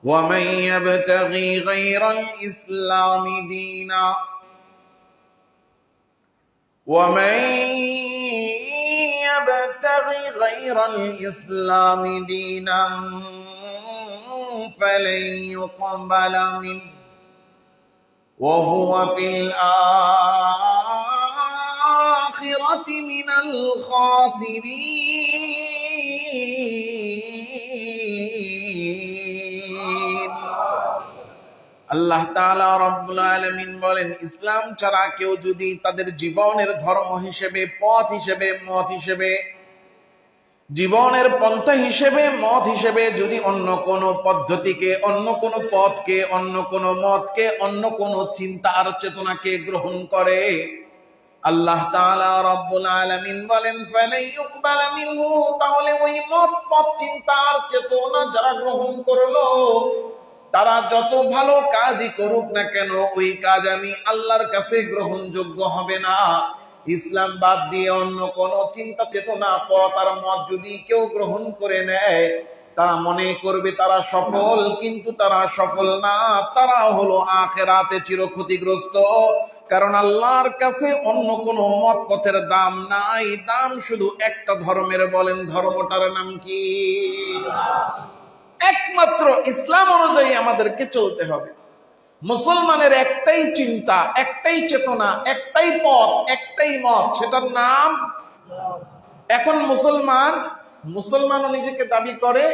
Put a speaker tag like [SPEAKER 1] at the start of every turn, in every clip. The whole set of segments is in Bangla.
[SPEAKER 1] ومن يبتغي غير الإسلام دينا ومن يبتغي غير الإسلام دينا فلن يقبل منه وهو في الآخرة من الخاسرين আল্লাহ তাআলা রব্বুল আলামিন বলেন, ইসলাম ছাড়া কেউ যদি তাদের জীবনের ধর্ম হিসেবে, পথ হিসেবে, মত হিসেবে, জীবনের পন্থা হিসেবে, মত হিসেবে যদি অন্য কোন পদ্ধতিকে, অন্য কোন পথকে, অন্য কোন মতকে, অন্য কোন চিন্তার চেতনাকে গ্রহণ করে, আল্লাহ তাআলা রব্বুল আলামিন বলেন ফালাই ইউকবাল মিনহু, তাহলে ওই মত, পথ, চিন্তার চেতনা যারা গ্রহণ করলো, তারা যত ভালো কাজই করুক না কেন, ওই কাজ আমি আল্লাহর কাছে গ্রহণযোগ্য হবে না। ইসলাম বাদ দিয়ে অন্য কোন চিন্তা চেতনা, পথ আর মত যদি কেউ গ্রহণ করে নেয়, তারা মনে করবে তারা সফল, কিন্তু তারা সফল না, তারা হলো আখিরাতে চির ক্ষতিগ্রস্ত। কারণ আল্লাহর কাছে অন্য কোন মত পথের দাম নাই, দাম শুধু একটা ধর্মের। বলেন, ধর্মটার নাম কি? একমাত্র ইসলাম অনুযায়ী আমাদেরকে চলতে হবে। মুসলমানের একটাই চিন্তা, একটাই চেতনা, একটাই পথ, একটাই মত, সেটার নাম। এখন মুসলমানও নিজেকে দাবি করে,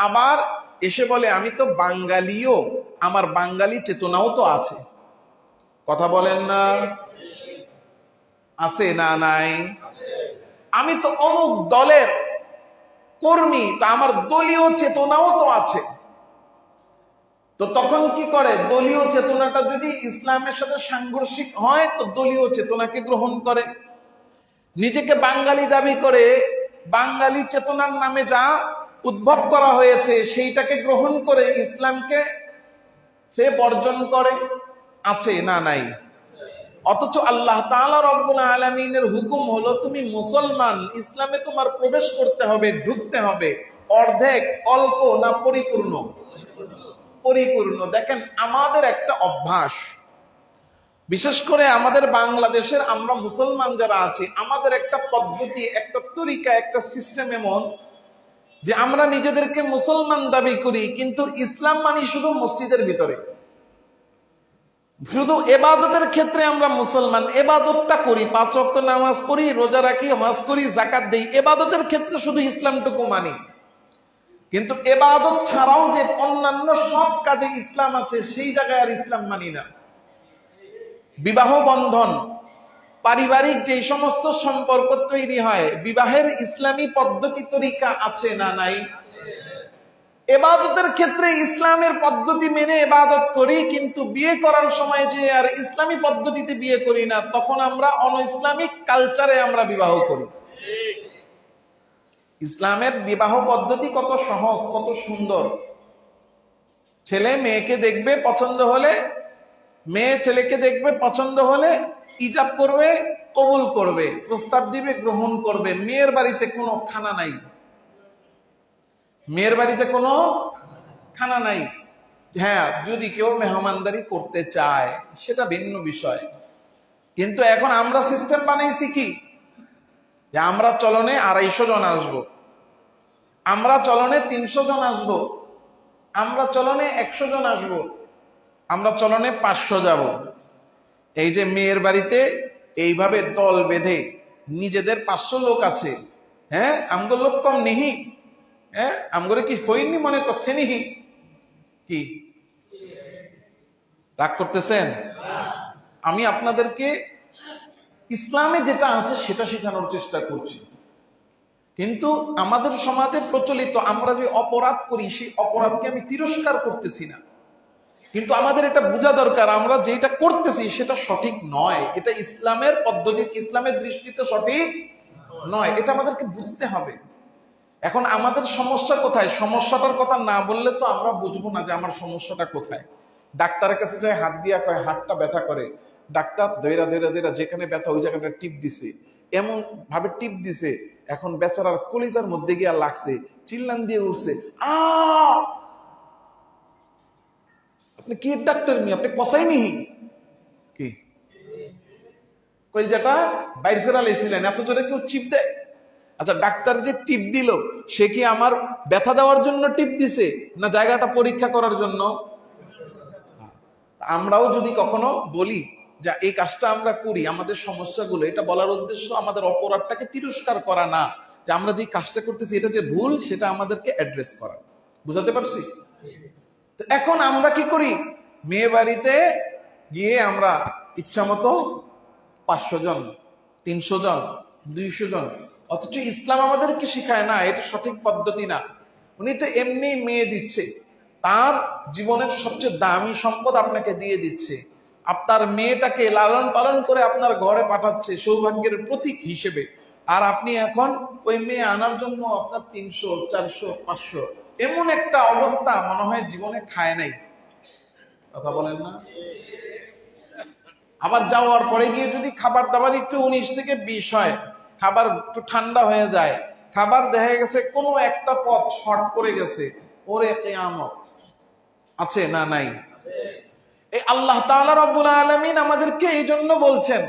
[SPEAKER 1] আবার এসে বলে আমি তো বাঙালিও, আমার বাঙালি চেতনাও তো আছে। কথা বলেন না? আছে না নাই? আমি তো অমুক দলের কর্মী, তা আমার দলীয় চেতনাও তো আছে। তো তখন কি করে? দলীয় চেতনাটা যদি ইসলামের সাথে সাংঘর্ষিক হয়, তো দলীয় চেতনাকে গ্রহণ করে। নিজেকে বাঙালি দাবি করে, বাঙালি চেতনার নামে যা উদ্ভব করা হয়েছে সেইটাকে গ্রহণ করে ইসলামকে সে বর্জন করে। আছে না নাই? অথচ আল্লাহ তাআলা রব্বুল আলামিনের হুকুম হলো তুমি মুসলমান, ইসলামে তোমার প্রবেশ করতে হবে, ঢুকতে হবে। অর্ধেক, অল্প না পরিপূর্ণ? পরিপূর্ণ। দেখেন, আমাদের একটা অভ্যাস, বিশেষ করে আমাদের বাংলাদেশের আমরা মুসলমান যারা আছি, আমাদের একটা পদ্ধতি, একটা তরিকা, একটা সিস্টেম এমন যে আমরা নিজেদেরকে মুসলমান দাবি করি, কিন্তু ইসলাম মানি শুধু মসজিদের ভিতরে। শুধু এবাদতের ক্ষেত্রে আমরা মুসলমান, এবাদতটা করি, 5 ওয়াক্ত নামাজ পড়ি, রোজা রাখি, হজ করি, যাকাত দেই, এবাদতের ক্ষেত্রে শুধু ইসলামটুকু মানি। কিন্তু এবাদত ছাড়াও যে অন্যান্য সব কাজে ইসলাম আছে, সেই জায়গায় আর ইসলাম মানি না। বিবাহ বন্ধন, পারিবারিক যে সমস্ত সম্পর্ক তৈরি হয়, বিবাহের ইসলামী পদ্ধতি তরিকা আছে না নাই? এবাদতের ক্ষেত্রে ইসলামের পদ্ধতি মেনে এবাদত করি, কিন্তু বিয়ে করার সময় যে আর ইসলামী পদ্ধতিতে বিয়ে করি না, তখন আমরা অন ইসলামিক কালচারে আমরা বিবাহ করি। ইসলামের বিবাহ পদ্ধতি কত সহজ, কত সুন্দর। ছেলে মেয়েকে দেখবে, পছন্দ হলে, মেয়ে ছেলেকে দেখবে, পছন্দ হলে ইজাব করবে, কবুল করবে, প্রস্তাব দিবে, গ্রহণ করবে। মেয়ের বাড়িতে কোনো খানা নাই, মেয়ের বাড়িতে কোনো খানা নাই। হ্যাঁ, যদি কেউ মেহমানদারি করতে চায় সেটা ভিন্ন বিষয়। কিন্তু এখন আমরা সিস্টেম বানাইছি কি, যে আমরা চলনে 250 জন আসবো, আমরা চলনে 300 জন আসবো, আমরা চলনে 100 জন আসবো, আমরা চলনে 500 যাব। এই যে মেয়ের বাড়িতে এইভাবে দল বেঁধে নিজেদের 500 লোক আছে, হ্যাঁ, আমগো লোক কম নিহি, হ্যাঁ, আমগরে কি ফইনি মনে করছে নিহি? কি রাগ করতেছেন? আমি আপনাদেরকে ইসলামে যেটা আছে সেটা শেখানোর চেষ্টা করছি। কিন্তু আমাদের সমাজে প্রচলিত আমরা যে অপরাধ করি, সেই অপরাধকে আমি তিরস্কার করতেছি না, কিন্তু আমাদের এটা বোঝা দরকার আমরা যেটা করতেছি সেটা সঠিক নয়, এটা ইসলামের পদ্ধতি, ইসলামের দৃষ্টিতে সঠিক নয়, এটা আমাদেরকে বুঝতে হবে। এখন আমাদের সমস্যা কোথায়? সমস্যাটার কথা না বললে তো আমরা বুঝবো না যে আমার সমস্যাটা কোথায়। ডাক্তারের কাছে যায়, হাত দিয়া কয় হাতটা ব্যথা করে, ডাক্তার ধৈরা ধৈরা ধৈরা যেখানে ব্যথা ওই জায়গাটা টিপ দিছে, এমন ভাবে টিপ দিছে, এখন বেচারার কলিজার মধ্যে গিয়া লাগছে, চিল্লান দিয়ে উঠছে, আ কি ডাক্তার নি আপনি কষাই নি কি কলজাটা বাইর করে লাইছিলেন, এত জোরে কেউ চিপ দেয়? আচ্ছা, ডাক্তার যে টিপ দিল সে কি আমার ব্যথা দেওয়ার জন্য টিপ দিছে না জায়গাটা পরীক্ষা করার জন্য? আমরাও যদি কখনো বলি যে এই কাজটা আমরা করি, আমাদের সমস্যাগুলো, এটা বলার উদ্দেশ্য আমাদের অপরাধটাকে তিরস্কার করা না, যে আমরা যে কাজটা করতেছি এটা যে ভুল সেটা আমাদেরকে অ্যাড্রেস করা। বুঝাতে পারছি? তো এখন আমরা কি করি, মেয়ে বাড়িতে গিয়ে আমরা ইচ্ছা মতো 500 জন, 300 জন, 200 জন, অথচ ইসলাম আমাদেরকে শিখায় না, এটা সঠিক পদ্ধতি না। উনি তো এমনি মেয়ে দিচ্ছে, তার জীবনের সবচেয়ে দামি সম্পদ আপনাকে দিয়ে দিচ্ছে, আপনার মেয়েটাকে লালন পালন করে আপনার ঘরে পাঠাচ্ছে সৌভাগ্যের প্রতীক হিসেবে, আর আপনি এখন ওই মেয়ে আনার জন্য আপনার 300, 400, 500, এমন একটা অবস্থা মনে হয় জীবনে খায় নাই। কথা বলেন না? আবার যাওয়ার পরে গিয়ে যদি খাবার দাবার একটু 19 থেকে 20 হয়, খাবার একটু ঠান্ডা হয়ে যায়, খাবার দেখা গেছে কোনো একটা পথ শর্ট করে গেছে, ওরে কিয়ামত। আছে না নাই? এই আল্লাহ তাআলা রব্বুল আলামিন আমাদেরকে এই জন্য বলছেন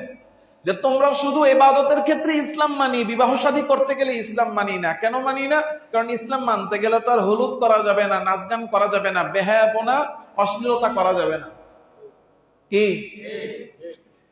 [SPEAKER 1] যে তোমরা শুধু ইবাদতের ক্ষেত্রে ইসলাম মানি, বিবাহ শাদী করতে গেলে ইসলাম মানি না। কেন মানি না? কারণ ইসলাম মানতে গেলে তো আর হলুদ করা যাবে না, নাচ গান করা যাবে না, বেহায়াপনা, অশ্লীলতা করা যাবে না। কি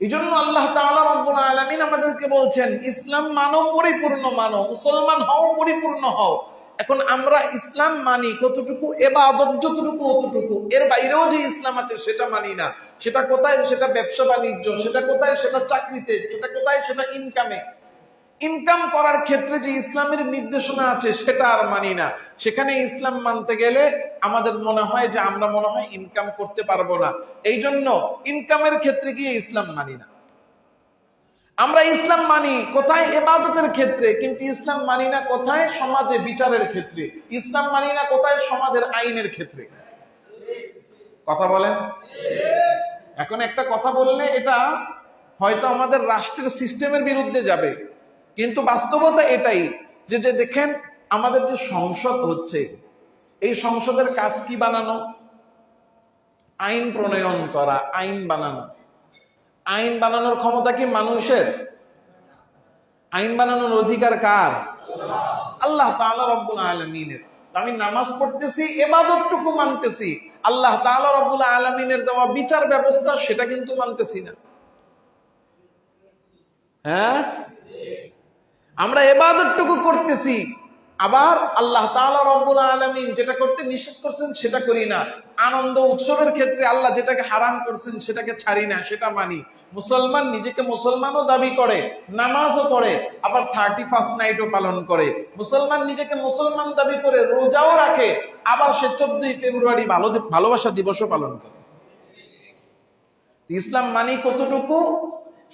[SPEAKER 1] এই জন্য আল্লাহ তাআলা রব্বুল আলামিন আমাদেরকে বলছেন ইসলাম মানো, পরিপূর্ণ মানো, মুসলমান হও, পরিপূর্ণ হও। এখন আমরা ইসলাম মানি কতটুকু, ইবাদত যতটুকু অতটুকু, এর বাইরেও যে ইসলাম আছে সেটা মানি না। সেটা কোথায়? সেটা ব্যবসা বাণিজ্য, সেটা কোথায়? সেটা চাকরিতে, সেটা কোথায়? সেটা ইনকামে। ইনকাম করার ক্ষেত্রে যে ইসলামের নির্দেশনা আছে সেটা আর মানি না। সেখানে ইসলাম মানতে গেলে আমাদের মনে হয় যে আমরা মনে হয় ইনকাম করতে পারবো না, এই জন্য ইনকামের ক্ষেত্রে গিয়ে ইসলাম মানি না। আমরা ইসলাম মানি কোথায়? ইবাদতের ক্ষেত্রে, কিন্তু ইসলাম মানি না কোথায়? সমাজে বিচারের ক্ষেত্রে। ইসলাম মানি না কোথায়? সমাজের আইনের ক্ষেত্রে। কথা বলেন? এখন একটা কথা বললে এটা হয়তো আমাদের রাষ্ট্রের সিস্টেমের বিরুদ্ধে যাবে, কিন্তু বাস্তবতা এটাই যে দেখেন আমাদের যে সংসদ হচ্ছে, এই সংসদের কাজ কি? বানানো, আইন প্রণয়ন করা, আইন বানানো। আইন বানানোর ক্ষমতা কি মানুষের? আইন বানানোর অধিকার কার? আল্লাহ তাআলা রব্বুল আলামিনের। আমি নামাজ পড়তেছি, ইবাদতটুকু মানতেছি, আল্লাহ তাআলা রব্বুল আলামিনের দেওয়া বিচার ব্যবস্থা সেটা কিন্তু মানতেছি না। হ্যাঁ, আমরা ইবাদতটুকু করতেছি, আবার আল্লাহ তাআলা রব্বুল আলামিন যেটা করতে নিষেধ করছেন সেটা করি না। আনন্দ উৎসবের ক্ষেত্রে আল্লাহ যেটাকে হারাম করছেন সেটাকে ছাড়ি না, সেটা মানি। মুসলমান নিজেকে মুসলমানও দাবি করে, নামাজও পড়ে, আবার 31st নাইটও পালন করে। মুসলমান নিজেকে মুসলমান দাবি করে, রোজাও রাখে, আবার সে 14ই ফেব্রুয়ারি ভালোবাসা দিবসও পালন করে। ইসলাম মানি কতটুকু?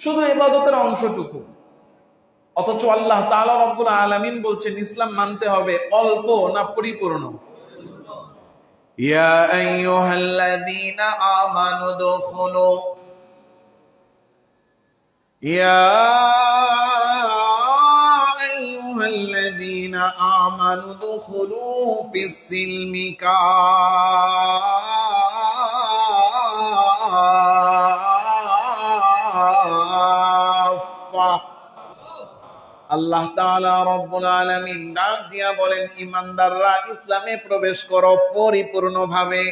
[SPEAKER 1] শুধু ইবাদতের অংশটুকু। অথচ আল্লাহ তাআলা রব্বুল আলামিন বলছেন ইসলাম মানতে হবে অল্প না পরিপূর্ণ। ইয়া আইয়ুহাল্লাযীনা আমানু দুখুলু, ইয়া আইয়ুহাল্লাযীনা আমানু দুখুলু ফিস সিলমি কাফা। আল্লাহ তাআলা রব্বুল আলামিন ডাক দিয়া বলেন ঈমানদাররা ইসলামে প্রবেশ করো পরিপূর্ণভাবে।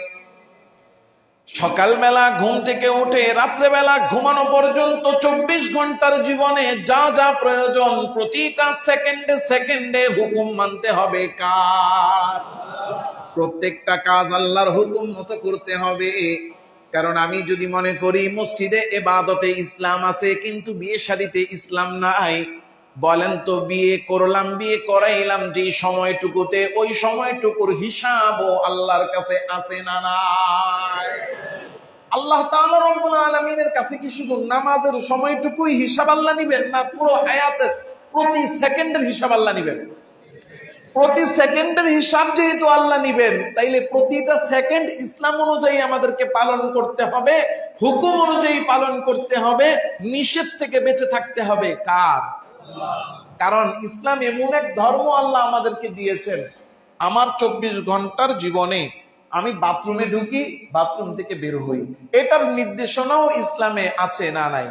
[SPEAKER 1] সকালবেলা ঘুম থেকে উঠে রাত্রেবেলা ঘুমানো পর্যন্ত 24 ঘন্টার জীবনে যা যা প্রয়োজন প্রতিটা সেকেন্ডে সেকেন্ডে হুকুম মানতে হবে কার? প্রত্যেকটা কাজ আল্লাহর হুকুম মতো করতে হবে। কারণ আমি যদি মনে করি মসজিদে ইবাদতে ইসলাম আছে কিন্তু বিয়ে শাদীতে ইসলাম নাই, বলেন তো বিয়ে করলাম, বিয়ে করাইলাম যে সময়টুকুতে, ওই সময়টুকুর হিসাবও আল্লাহর কাছে আছে না নাই? আল্লাহ তাআলা রব্বুল আলামিনের কাছে কি শুধু নামাজের সময়টুকুই হিসাব আল্লাহ নিবেন, না পুরো হায়াতের প্রতি সেকেন্ডের হিসাব আল্লাহ নিবেন? প্রতি সেকেন্ডের হিসাব যেহেতু আল্লাহ নিবেন, তাইলে প্রতিটা সেকেন্ড ইসলাম অনুযায়ী আমাদেরকে পালন করতে হবে, হুকুম অনুযায়ী পালন করতে হবে, নিষেধ থেকে বেঁচে থাকতে হবে কার? কারণ ইসলাম এমন এক ধর্ম আল্লাহ আমাদেরকে দিয়েছেন, আমার 24 ঘন্টার জীবনে আমি বাথরুমে ঢুকি, বাথরুম থেকে বের হই। এটার নির্দেশনাও ইসলামে আছে না নাই?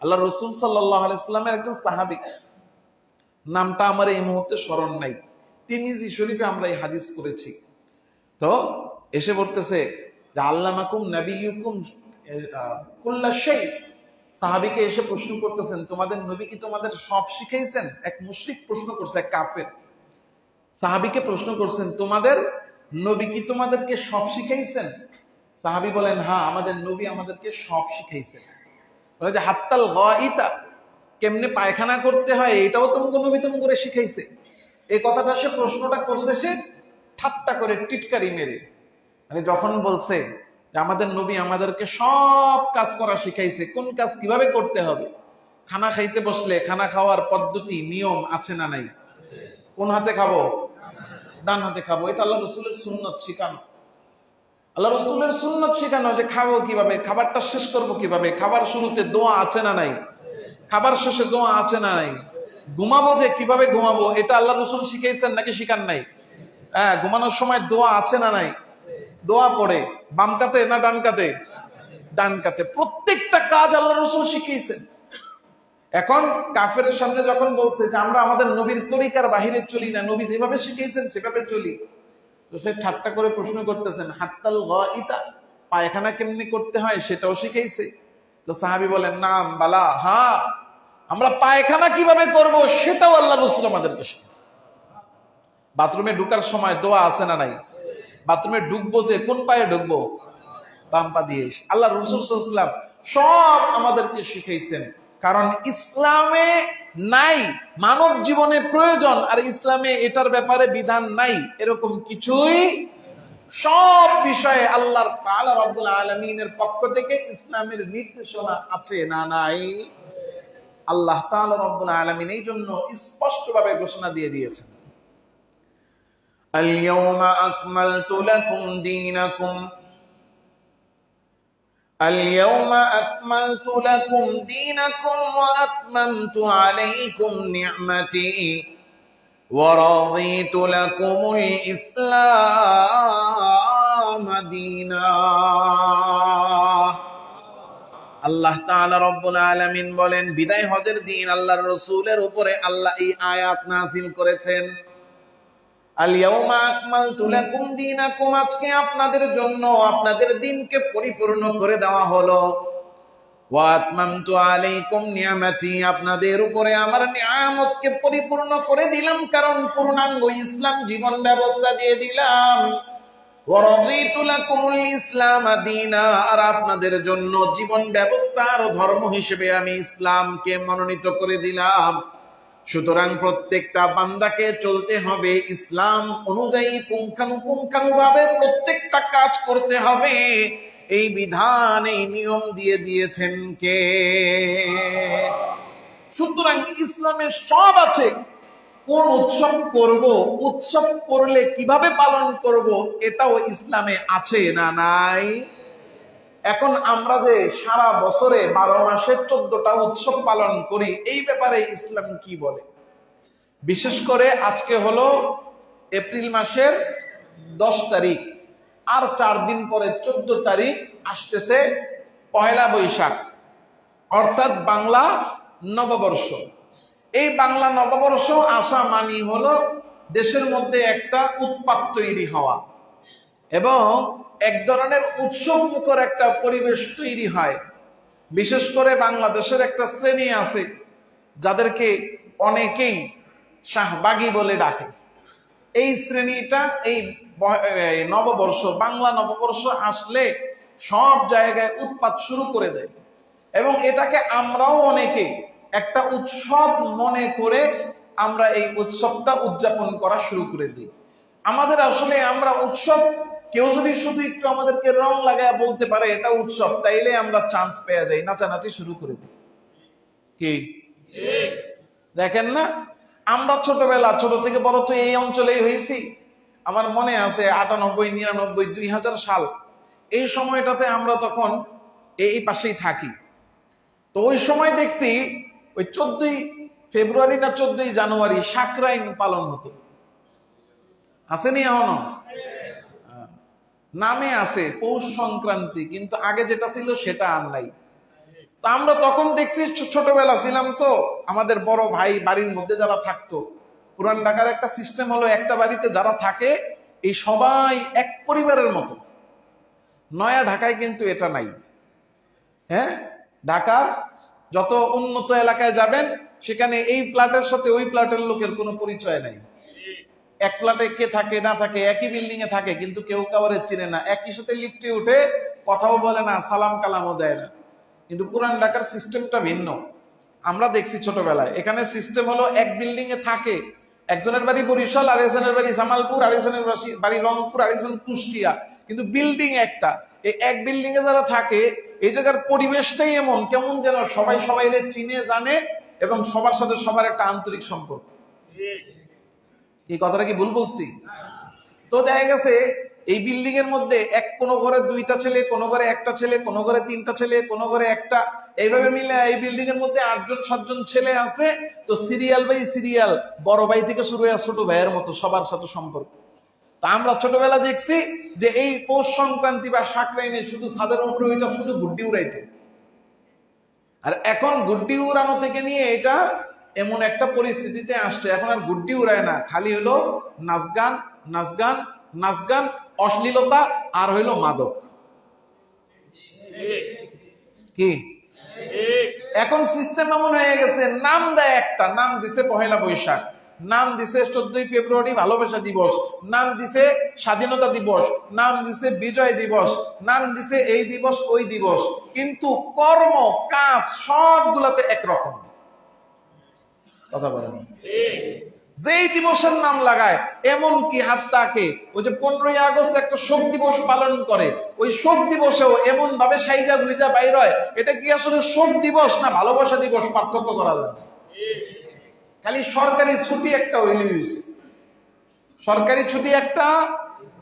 [SPEAKER 1] আল্লাহ রসুল সাল্লাল্লাহু আলাইহি সাল্লামের একজন সাহাবী, নামটা আমার এই মুহূর্তে স্মরণ নাই, তিরমিজি শরীফে আমরা এই হাদিস করেছি। তো এসে বলতেছে যে আল্লামাকুম নাবিয়ুকুম কুল্লা শাই। সাহাবীকে এসে প্রশ্ন করতেছেন, তোমাদের নবী কি তোমাদের সব শিখাইছেন? এক মুশরিক প্রশ্ন করছে, এক কাফের সাহাবীকে প্রশ্ন করছেন, তোমাদের নবী কি তোমাদেরকে সব শিখাইছেন? সাহাবী বলেন, হ্যাঁ, আমাদের নবী আমাদেরকে সব শিখাইছেন। বলে যে হাত্তাল গাইতা, কেমনে পায়খানা করতে হয় এটাও তোমাকে নবী তুমি করে শিখাইছে। এই কথাটা সে প্রশ্নটা করছে সে ঠাট্টা করে, টিটকারি মেরে। মানে যখন বলছে যে আমাদের নবী আমাদেরকে সব কাজ করা শিখাইছে, কোন কাজ কিভাবে করতে হবে, খানা খাইতে বসলে খানা খাওয়ার পদ্ধতি নিয়ম আছে না নাই? কোন হাতে খাবো? ডান হাতে খাবো। এটা আল্লাহ রসুলের সুন্নত শিখানো। আল্লাহ রসুলের সুন্নত শিখানো যে খাবো কিভাবে, খাবারটা শেষ করবো কিভাবে, খাবার শুরুতে দোয়া আছে না নাই, খাবার শেষে দোয়া আছে না নাই, ঘুমাবো যে কিভাবে ঘুমাবো এটা আল্লাহ রসুল শিখাইছেন নাকি শিখান নাই? হ্যাঁ, ঘুমানোর সময় দোয়া আছে না নাই? দোয়া পড়ে বাম কাতে না ডান কাতে? ডান কাতে। প্রত্যেকটা কাজ আল্লাহ রসুল শিখিয়েছেন। এখন কাফের সামনে যখন বলছে যে আমরা আমাদের নবীর তরিকার বাহিরে চলি না, নবী যেভাবে শিখিয়েছেন সেভাবে চলি, তো সে ঠাট্টা করে প্রশ্ন করতেছেন, হাত্তাল গাইতা, পায়খানা কেমনি করতে হয় সেটাও শিখাইছে? তো সাহাবী বলেন, নাম বালা, হ্যাঁ, আমরা পায়খানা কিভাবে করব সেটাও আল্লাহ রাসূল আমাদেরকে শিখিয়েছে। বাথরুমে ঢুকার সময় দোয়া আছে না নাই? বাথরুমে ঢুকবো যে কোন পায়ে ঢুকবো? বাম পা দিয়ে। আল্লাহ রাসূল সাল্লাল্লাহু আলাইহি ওয়াসাল্লাম সব আমাদেরকে শিখাইছেন। কারণ ইসলামে নাই মানব জীবনে প্রয়োজন আর ইসলামে এটার ব্যাপারে বিধান নাই এরকম কিছুই। সব বিষয়ে আল্লাহর তাআলা রব্বুল আলামিনের পক্ষ থেকে ইসলামের নির্দেশনা আছে না নাই? আল্লাহ তাআলা রব্বুল আলামিন এই জন্য স্পষ্টভাবে ঘোষণা দিয়ে দিয়েছেন, আল ইয়াউমা আকমালতু লাকুম দীনাকুম, اليوم أكملت لكم دينكم وأتممت عليكم نعمتي ورضيت لكم الإسلام دينا। আল্লাহ তাআলা রব্বুল আলামিন বলেন, বিদায় হজের দিন আল্লাহর রাসূলের উপরে আল্লাহ এই আয়াত নাযিল করেছেন, আল ইয়াউমা আকমালতু লাকুম দীনাকুম, আজকে আপনাদের জন্য আপনাদের দিনকে পরিপূর্ণ করে দেওয়া হলো, ওয়া আতমামতু আলাইকুম নিয়ামতি, আপনাদের উপরে আমার নিয়ামতকে পরিপূর্ণ করে দিলাম, কারণ পূর্ণাঙ্গ ইসলাম জীবন ব্যবস্থা দিয়ে দিলাম, ওয়া রাদিতু লাকুমুল ইসলাম দীনা, আর আপনাদের জন্য জীবন ব্যবস্থার ধর্ম হিসেবে আমি ইসলামকে মনোনীত করে দিলাম। সুতরাং প্রত্যেকটা বান্দাকে চলতে হবে ইসলাম অনুযায়ী, পুঙ্খানুপুঙ্খানুভাবে প্রত্যেকটা কাজ করতে হবে। এই বিধান, এই নিয়ম দিয়ে দিয়েছেন কে? সুতরাং ইসলামে সব আছে। কোন উৎসব করব, উৎসব করলে কিভাবে পালন করব, এটাও ইসলামে আছে না নাই? এখন আমরা যে সারা বছরে 12 মাসে 14টা উৎসব পালন করি, এই ব্যাপারে ইসলাম কি বলে? বিশেষ করে আজকে হলো এপ্রিল মাসের 10 তারিখ, আর 4 দিন পরে 14 তারিখ আসতেছে পয়লা বৈশাখ, অর্থাৎ বাংলা নববর্ষ। এই বাংলা নববর্ষ আসা মানি হলো দেশের মধ্যে একটা উৎপাত তৈরি হওয়া এবং এক ধরনের উৎসব মুখর একটা পরিবেশ তৈরি হয়। বিশেষ করে বাংলাদেশের একটা শ্রেণী আছে যাদেরকে অনেকেই শাহবাগী বলে ডাকে। এই শ্রেণীটা এই নববর্ষ, বাংলা নববর্ষ আসলে সব জায়গায় উৎপাত শুরু করে দেয় এবং এটাকে আমরাও অনেকে একটা উৎসব মনে করে আমরা এই উৎসবটা উদযাপন করা শুরু করে দিই। আমাদের আসলে আমরা উৎসব, কেউ যদি শুধু একটু আমাদেরকে রং লাগায় বলতে পারে এটা উৎসব, তাইলে আমরা চান্স পেয়ে যাই, নাচানাচি শুরু করে দিই। কি দেখেন না, আমরা ছোটবেলা, ছোট থেকে বড় তো এই অঞ্চলেই হয়েছি। আমার মনে আছে 98, 99, 2000 সাল, এই সময়টাতে আমরা তখন এই পাশেই থাকি। তো ওই সময় দেখছি ওই 14ই ফেব্রুয়ারি না 14ই জানুয়ারি সাকরাইন পালন হতো। আসেনি এখনো? নামে আছে পৌষ সংক্রান্তি, কিন্তু আগে যেটা ছিল সেটা আর নাই। তা আমরা তখন দেখছি, ছোটবেলা ছিলাম তো, আমাদের বড় ভাই বাড়ির মধ্যে যারা থাকতো, পুরান ঢাকার একটা সিস্টেম হলো, একটা বাড়িতে যারা থাকে এই সবাই এক পরিবারের মতো। নয়া ঢাকায় কিন্তু এটা নাই। হ্যাঁ, ঢাকার যত উন্নত এলাকায় যাবেন সেখানে এই ফ্ল্যাটের সাথে ওই ফ্ল্যাটের লোকের কোনো পরিচয় নাই। এক ফ্ল্যাটে কে থাকে না থাকে, একই বিল্ডিং এ থাকে, কিন্তু কেউ কাউরে চিনে না, একই সাথে লিফটে উঠে কথাও বলে না, সালাম কালামও দেয় না। কিন্তু পুরান ঢাকার সিস্টেমটা ভিন্ন। আমরা দেখছি ছোটবেলায় এখানে সিস্টেম হলো এক বিল্ডিং এ থাকে, একজনের বাড়ি বরিশাল, আরেকজনের বাড়ি জামালপুর, আরেকজনের বাড়ি রংপুর, আরেকজন কুষ্টিয়া, কিন্তু বিল্ডিং একটা। এই এক বিল্ডিং এ যারা থাকে এই জায়গার পরিবেশটাই এমন, কেমন যেন সবাই সবাই চিনে জানে এবং সবার সাথে সবার একটা আন্তরিক সম্পর্ক। এই কথাটা কি ভুল বলছি? তো দেখা গেছে এই বিল্ডিং এর মধ্যে কোনো ঘরে দুইটা ছেলে, কোনো ঘরে একটা ছেলে, কোনো ঘরে তিনটা ছেলে, কোনো ঘরে একটা, এইভাবে মিলে এই বিল্ডিং এর মধ্যে 8জন 7জন ছেলে আছে। তো সিরিয়াল বাই সিরিয়াল বড় ভাই থেকে শুরু হয়ে ছোট ভাইয়ের মতো সবার সাথে সম্পর্ক। তা আমরা ছোটবেলা দেখছি যে এই পৌষ সংক্রান্তি বা সাকরাইনে শুধু ছাদের উপরে ওইটা শুধু গুড্ডি উড়াইতে, আর এখন গুড্ডি উড়ানো থেকে নিয়ে এটা এমন একটা পরিস্থিতিতে আসছে, এখন আর গুড্ডি উড়ায় না, খালি হলো নাচগান নাচগান নাচগান, অশ্লীলতা, আর হইলো মাদক। কি এখন সিস্টেম এমন হয়ে গেছে, নাম দেয় একটা, নাম দিছে পহেলা বৈশাখ, নাম দিছে 14ই ফেব্রুয়ারি ভালোবাসা দিবস, নাম দিছে স্বাধীনতা দিবস, নাম দিছে বিজয় দিবস, নাম দিছে এই দিবস ওই দিবস, কিন্তু কর্ম কাজ সবগুলাতে একরকম। কথা বলেন, যেই দিবসের নাম লাগায়, এমন কি হাত্তাকে ওই যে 15ই আগস্ট একটা শোক দিবস পালন করে, ওই শোক দিবসেও এমন ভাবে সাইজা গুইজা বাইর হয়, এটা কি আসলে শোক দিবস না ভালোবাসা দিবস পার্থক্য করা যায়। খালি সরকারি ছুটি একটা হইলেই হয়েছে, সরকারি ছুটি একটা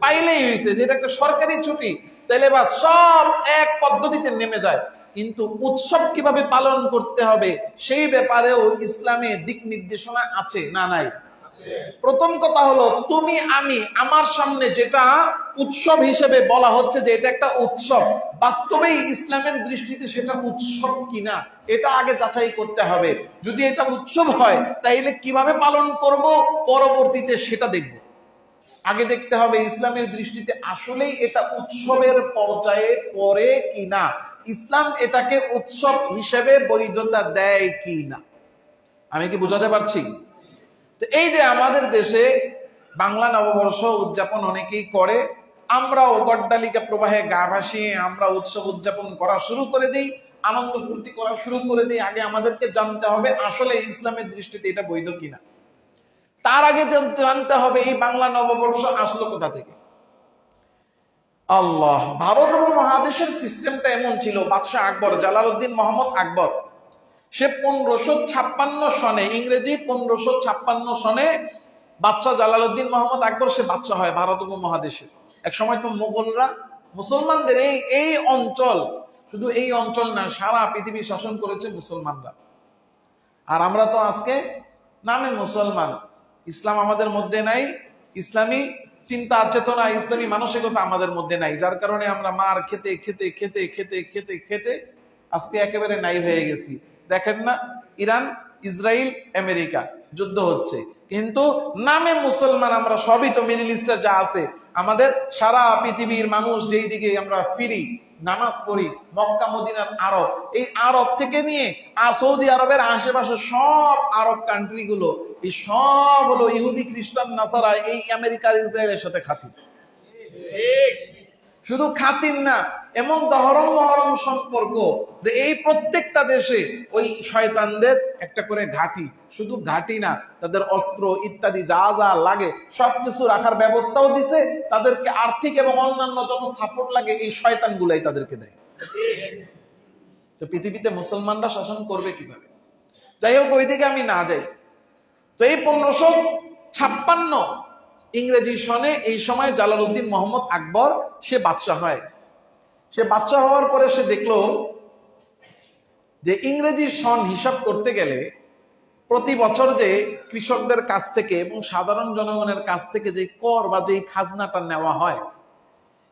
[SPEAKER 1] পাইলেই হয়েছে, যেটা একটা সরকারি ছুটি, তাইলে বাস সব এক পদ্ধতিতে নেমে যায়। কিন্তু উৎসব কিভাবে পালন করতে হবে সেই ব্যাপারেও ইসলামে দিক নির্দেশনা আছে না নাই? প্রথম কথা হলো, তুমি আমি আমার সামনে যেটা উৎসব হিসেবে বলা হচ্ছে যে এটা একটা উৎসব, বাস্তবেই ইসলামের দৃষ্টিতে সেটা উৎসব কিনা এটা আগে যাচাই করতে হবে। যদি এটা উৎসব হয় তাইলে কিভাবে পালন করব পরবর্তীতে সেটা দেখব। আগে দেখতে হবে ইসলামের দৃষ্টিতে আসলেই এটা উৎসবের পর্যায়ে পড়ে কিনা, ইসলাম এটাকে উৎসব হিসেবে বৈধতা দেয় কিনা। আমি কি বুঝাতে পারছি? তো এই যে আমাদের দেশে বাংলা নববর্ষ উদযাপন অনেকেই করে, আমরাও গড্ডালিকা প্রবাহে গা ভাসিয়ে আমরা উৎসব উদযাপন করা শুরু করে দিই, আনন্দ ফুর্তি করা শুরু করে দিই। আগে আমাদেরকে জানতে হবে আসলে ইসলামের দৃষ্টিতে এটা বৈধ কিনা। তার আগে জানতে হবে এই বাংলা নববর্ষ আসলো কোথা থেকে। আল্লাহ, ভারত উপমহাদেশের সিস্টেমটা এমন ছিল, বাদশাহ আকবর, জালালউদ্দিন মোহাম্মদ আকবর, সে 1556 সনে, ইংরেজি 1556 সনে বাদশাহ জালালউদ্দিন মোহাম্মদ আকবর সে বাদশাহ হয় ভারত উপমহাদেশে। এক সময় তো মুঘলরা মুসলমানদের এই অঞ্চল, শুধু এই অঞ্চল না সারা পৃথিবী শাসন করেছে মুসলমানরা। আর আমরা তো আজকে নামে মুসলমান, ইসলাম আমাদের মধ্যে নাই, ইসলামী চিন্তা চেতনা ইসলামী মানসিকতা আমাদের মধ্যে নাই, যার কারণে আমরা মার খেতে খেতে খেতে খেতে খেতে খেতে আজকে একেবারে নাই হয়ে গেছি। দেখেন না, ইরান ইসরায়েল আমেরিকা যুদ্ধ হচ্ছে, কিন্তু নামে মুসলমান আমরা সবই তো মিডল ইস্টের যা আছে, আমাদের সারা পৃথিবীর মানুষ যেই দিকে আমরা ফিরি, নামাজ পড়ি, মক্কা মদিনার আরব, এই আরব থেকে নিয়ে সৌদি আরবের আশেপাশে সব আরব কান্ট্রি গুলো, এই সব হলো ইহুদি খ্রিস্টান নাসারা এই আমেরিকার ইসরায়েলের সাথে খাতির। শুধু খাতির না, এমন দহরম মহরম সম্পর্ক যে এই প্রত্যেকটা দেশে ওই শয়তানদের একটা করে ঘাঁটি, শুধু ঘাঁটি না, তাদের অস্ত্র ইত্যাদি যা যা লাগে সবকিছু রাখার ব্যবস্থাও দিছে, তাদেরকে আর্থিক এবং অন্যান্য যত সাপোর্ট লাগে এই শয়তান গুলাই তাদেরকে দেয়। তো পৃথিবীতে মুসলমানরা শাসন করবে কিভাবে? যাই হোক, ওই দিকে আমি না যাই। তো এই 1556 ইংরেজি সনে এই সময় জালালউদ্দিন মোহাম্মদ আকবর সে বাদশাহ হয়। সে বাদশাহ হওয়ার পরে সে দেখলো যে ইংরেজি সন হিসাব করতে গেলে প্রতি বছর যে কৃষকদের কাছ থেকে এবং সাধারণ জনগণের কাছ থেকে যে কর বা যে খাজনাটা নেওয়া হয়,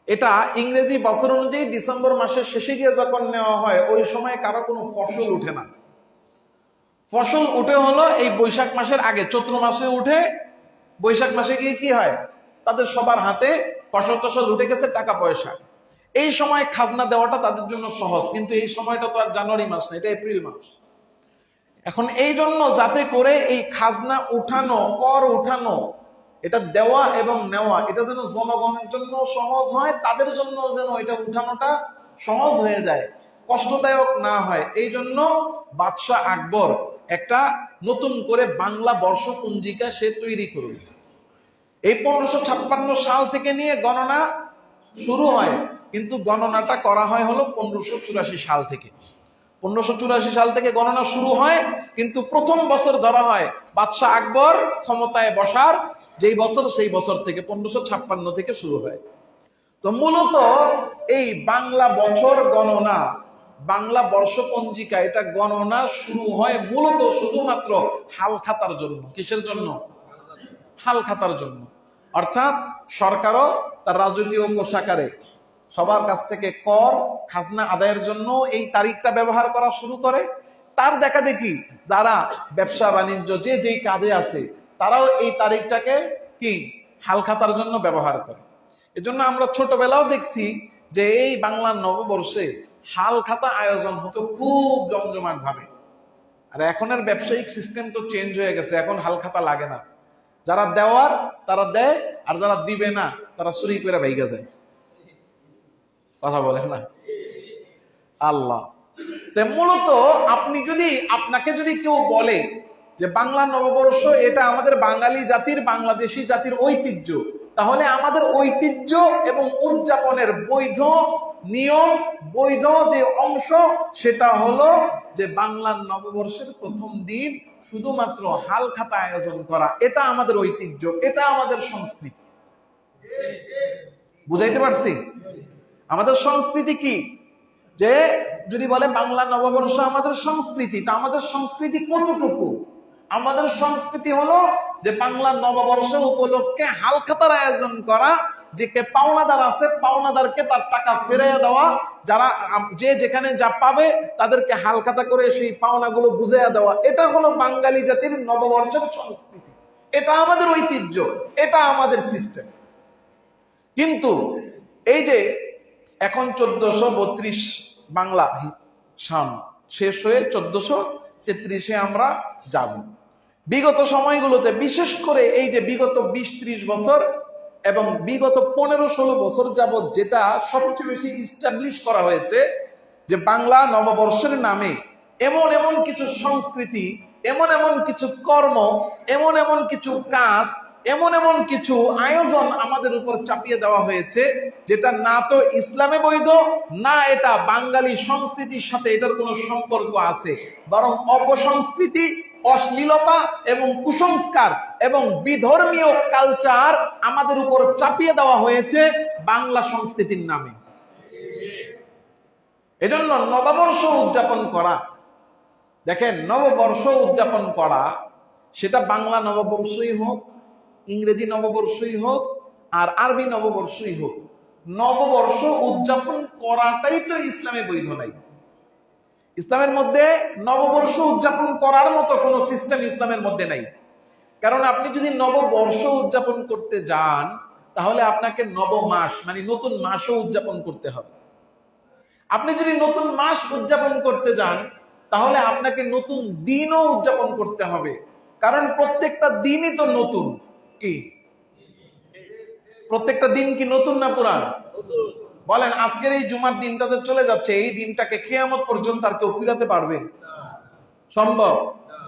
[SPEAKER 1] এটা ইংরেজি বছর অনুযায়ী ডিসেম্বর মাসের শেষে গিয়ে যখন নেওয়া হয়, ওই সময় কারো কোনো ফসল উঠে না। ফসল উঠে হলো এই বৈশাখ মাসের আগে, চৈত্র মাসে উঠে, বৈশাখ মাসে গিয়ে কি হয়, তাদের সবার হাতে ফসল টসল উঠে গেছে, টাকা পয়সা। এই সময় খাজনা দেওয়াটা তাদের জন্য সহজ, কিন্তু এই সময়টা তো আর জানুয়ারি মাস না, এটা এপ্রিল মাস। এখন এই জন্য যাতে করে এই খাজনা উঠানো, কর উঠানো, এটা দেওয়া এবং নেওয়া, এটা যেন জনগণের জন্য সহজ হয়, তাদের জন্য যেন এটা উঠানোটা সহজ হয়ে যায়, কষ্টদায়ক না হয়, এই জন্য বাদশাহ আকবর একটা নতুন করে বাংলা বর্ষপঞ্জিকা সে তৈরি করল। এই 1556 সাল থেকে নিয়ে গণনা শুরু হয়, কিন্তু গণনাটা করা হয় হলো 1584 সাল থেকে। 1584 সাল থেকে গণনা শুরু হয়, কিন্তু প্রথম বছর ধরা হয় বাদশাহ আকবর ক্ষমতায় বসার যেই বছর, সেই বছর থেকে 1556 থেকে শুরু হয়। তো মূলত এই বাংলা বছর গণনা, বাংলা বর্ষপঞ্জিকা, এটা গণনা শুরু হয় মূলত শুধুমাত্র হাল খাতার জন্য। কিসের জন্য? হাল খাতার জন্য। অর্থাৎ সরকারও তার রাজকীয় কোষাগারে সবার কাছ থেকে কর খাজনা আদায়ের জন্য এই তারিখটা ব্যবহার করা শুরু করে। তার দেখা দেখি যারা ব্যবসা বাণিজ্য যে যেই কাজে আছে, তারাও এই তারিখটাকে কি হাল খাতার জন্য ব্যবহার করে। এজন্য আমরা ছোটবেলাও দেখছি যে এই বাংলা নববর্ষে হাল খাতা আয়োজন হতো খুব জমজমাট ভাবে। আর এখনের ব্যবসায়িক সিস্টেম তো চেঞ্জ হয়ে গেছে, এখন হাল খাতা লাগে না। যারা দেওয়ার তারা দেয়, আর যারা দিবে না তারা চুরি করে ভাইগা যায়। কথা বলেন না? আল্লাহ। মূলত আপনি যদি, আপনাকে যদি কেউ বলে যে বাংলা নববর্ষ এটা আমাদের বাঙালি জাতির, বাংলাদেশি জাতির ঐতিহ্য, তাহলে আমাদের ঐতিহ্য এবং উদযাপনের বৈধ নিয়ম, বৈধ যে অংশ, সেটা হলো যে বাংলা নববর্ষের প্রথম দিন শুধুমাত্র হাল খাতা আয়োজন করা। এটা আমাদের ঐতিহ্য, এটা আমাদের সংস্কৃতি। বুঝাইতে পারছি? আমাদের সংস্কৃতি কি? যে যদি বলে বাংলা নববর্ষ আমাদের সংস্কৃতি, তা আমাদের সংস্কৃতি কতটুকু? আমাদের সংস্কৃতি হলো যে বাংলা নববর্ষ উপলক্ষে হাল খাতার আয়োজন করা, যে কে পাওনাদার আছে পাওনাদারকে তার টাকা ফেরাইয়া দেওয়া, যারা যে যেখানে যা পাবে তাদেরকে হাল খাতা করে সেই পাওনাগুলো বুঝাইয়া দেওয়া। এটা হলো বাঙালি জাতির নববর্ষের সংস্কৃতি, এটা আমাদের ঐতিহ্য, এটা আমাদের সিস্টেম। কিন্তু এই যে এখন 1432 বাংলা সন শেষ হয়ে 1433-এ আমরা যাব। বিগত সময়গুলোতে, বিশেষ করে এই যে বিগত 20-30 বছর এবং বিগত 15-16 বছর যাবত যেটা সবচেয়ে বেশি ইস্টাবলিশ করা হয়েছে, যে বাংলা নববর্ষের নামে এমন এমন কিছু সংস্কৃতি, এমন এমন কিছু কর্ম, এমন এমন কিছু কাজ, এমন এমন কিছু আয়োজন আমাদের উপর চাপিয়ে দেওয়া হয়েছে, যেটা না তো ইসলামে বৈধ, না এটা বাঙালি সংস্কৃতির সাথে এটার কোনো সম্পর্ক আছে, বরং অপসংস্কৃতি, অশ্লীলতা এবং কুসংস্কার এবং বিধর্মীয় কালচার আমাদের উপর চাপিয়ে দেওয়া হয়েছে বাংলা সংস্কৃতির নামে। এজন্য নববর্ষ উদযাপন করা, দেখেন নববর্ষ উদযাপন করা, সেটা বাংলা নববর্ষই হোক, ইংরেজি নববর্ষই হোক, আর আরবি নববর্ষই হোক, নববর্ষ উদযাপন করাটাই তো ইসলামে বৈধ নাই। ইসলামের মধ্যে নববর্ষ উদযাপন করার মতো কোনো সিস্টেম ইসলামের মধ্যে নাই। কারণ আপনি যদি নববর্ষ উদযাপন করতে যান, তাহলে আপনাকে নবমাস মানে নতুন মাসও উদযাপন করতে হবে। আপনি যদি নতুন মাস উদযাপন করতে যান, তাহলে আপনাকে নতুন দিনও উদযাপন করতে হবে। কারণ প্রত্যেকটা দিনই তো নতুন। কি প্রত্যেকটা দিন কি নতুন না পুরান? বলেন, আজকের এই জুমার দিনটা তো চলে যাচ্ছে, এই দিনটাকে কিয়ামত পর্যন্ত আর কেউ ফিরাতে পারবে? সম্ভব?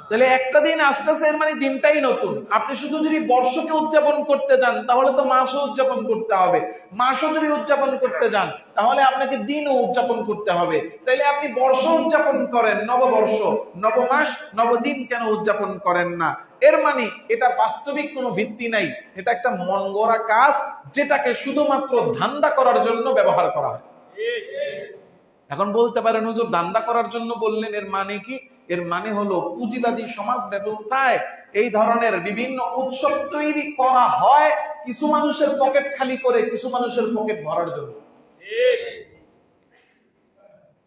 [SPEAKER 1] তাহলে একটা দিন আসতেছে, এর মানে দিনটাই নতুন। আপনি শুধু যদি বর্ষকে উদযাপন করতে যান, তাহলে তো মাসও উদযাপন করতে হবে। মাসও যদি উদযাপন করতে যান, তাহলে আপনাকে দিনও উদযাপন করতে হবে। তাইলে আপনি বর্ষ উদযাপন করেন, নববর্ষ, নবমাস, নবদিন কেন উদযাপন করেন না? এর মানে এটা বাস্তবিক কোনো ভিত্তি নাই, এটা একটা মন গড়া কাজ, যেটাকে শুধুমাত্র ধান্দা করার জন্য ব্যবহার করা হয়। এখন বলতে পারেন, হুজুর ধান্দা করার জন্য বললেন, এর মানে কি? এর মানে হলো পুঁজিবাদী সমাজ ব্যবস্থায় এই ধরনের বিভিন্ন উৎসব তৈরি করা হয় কিছু মানুষের পকেট খালি করে কিছু মানুষের পকেট ভরার জন্য।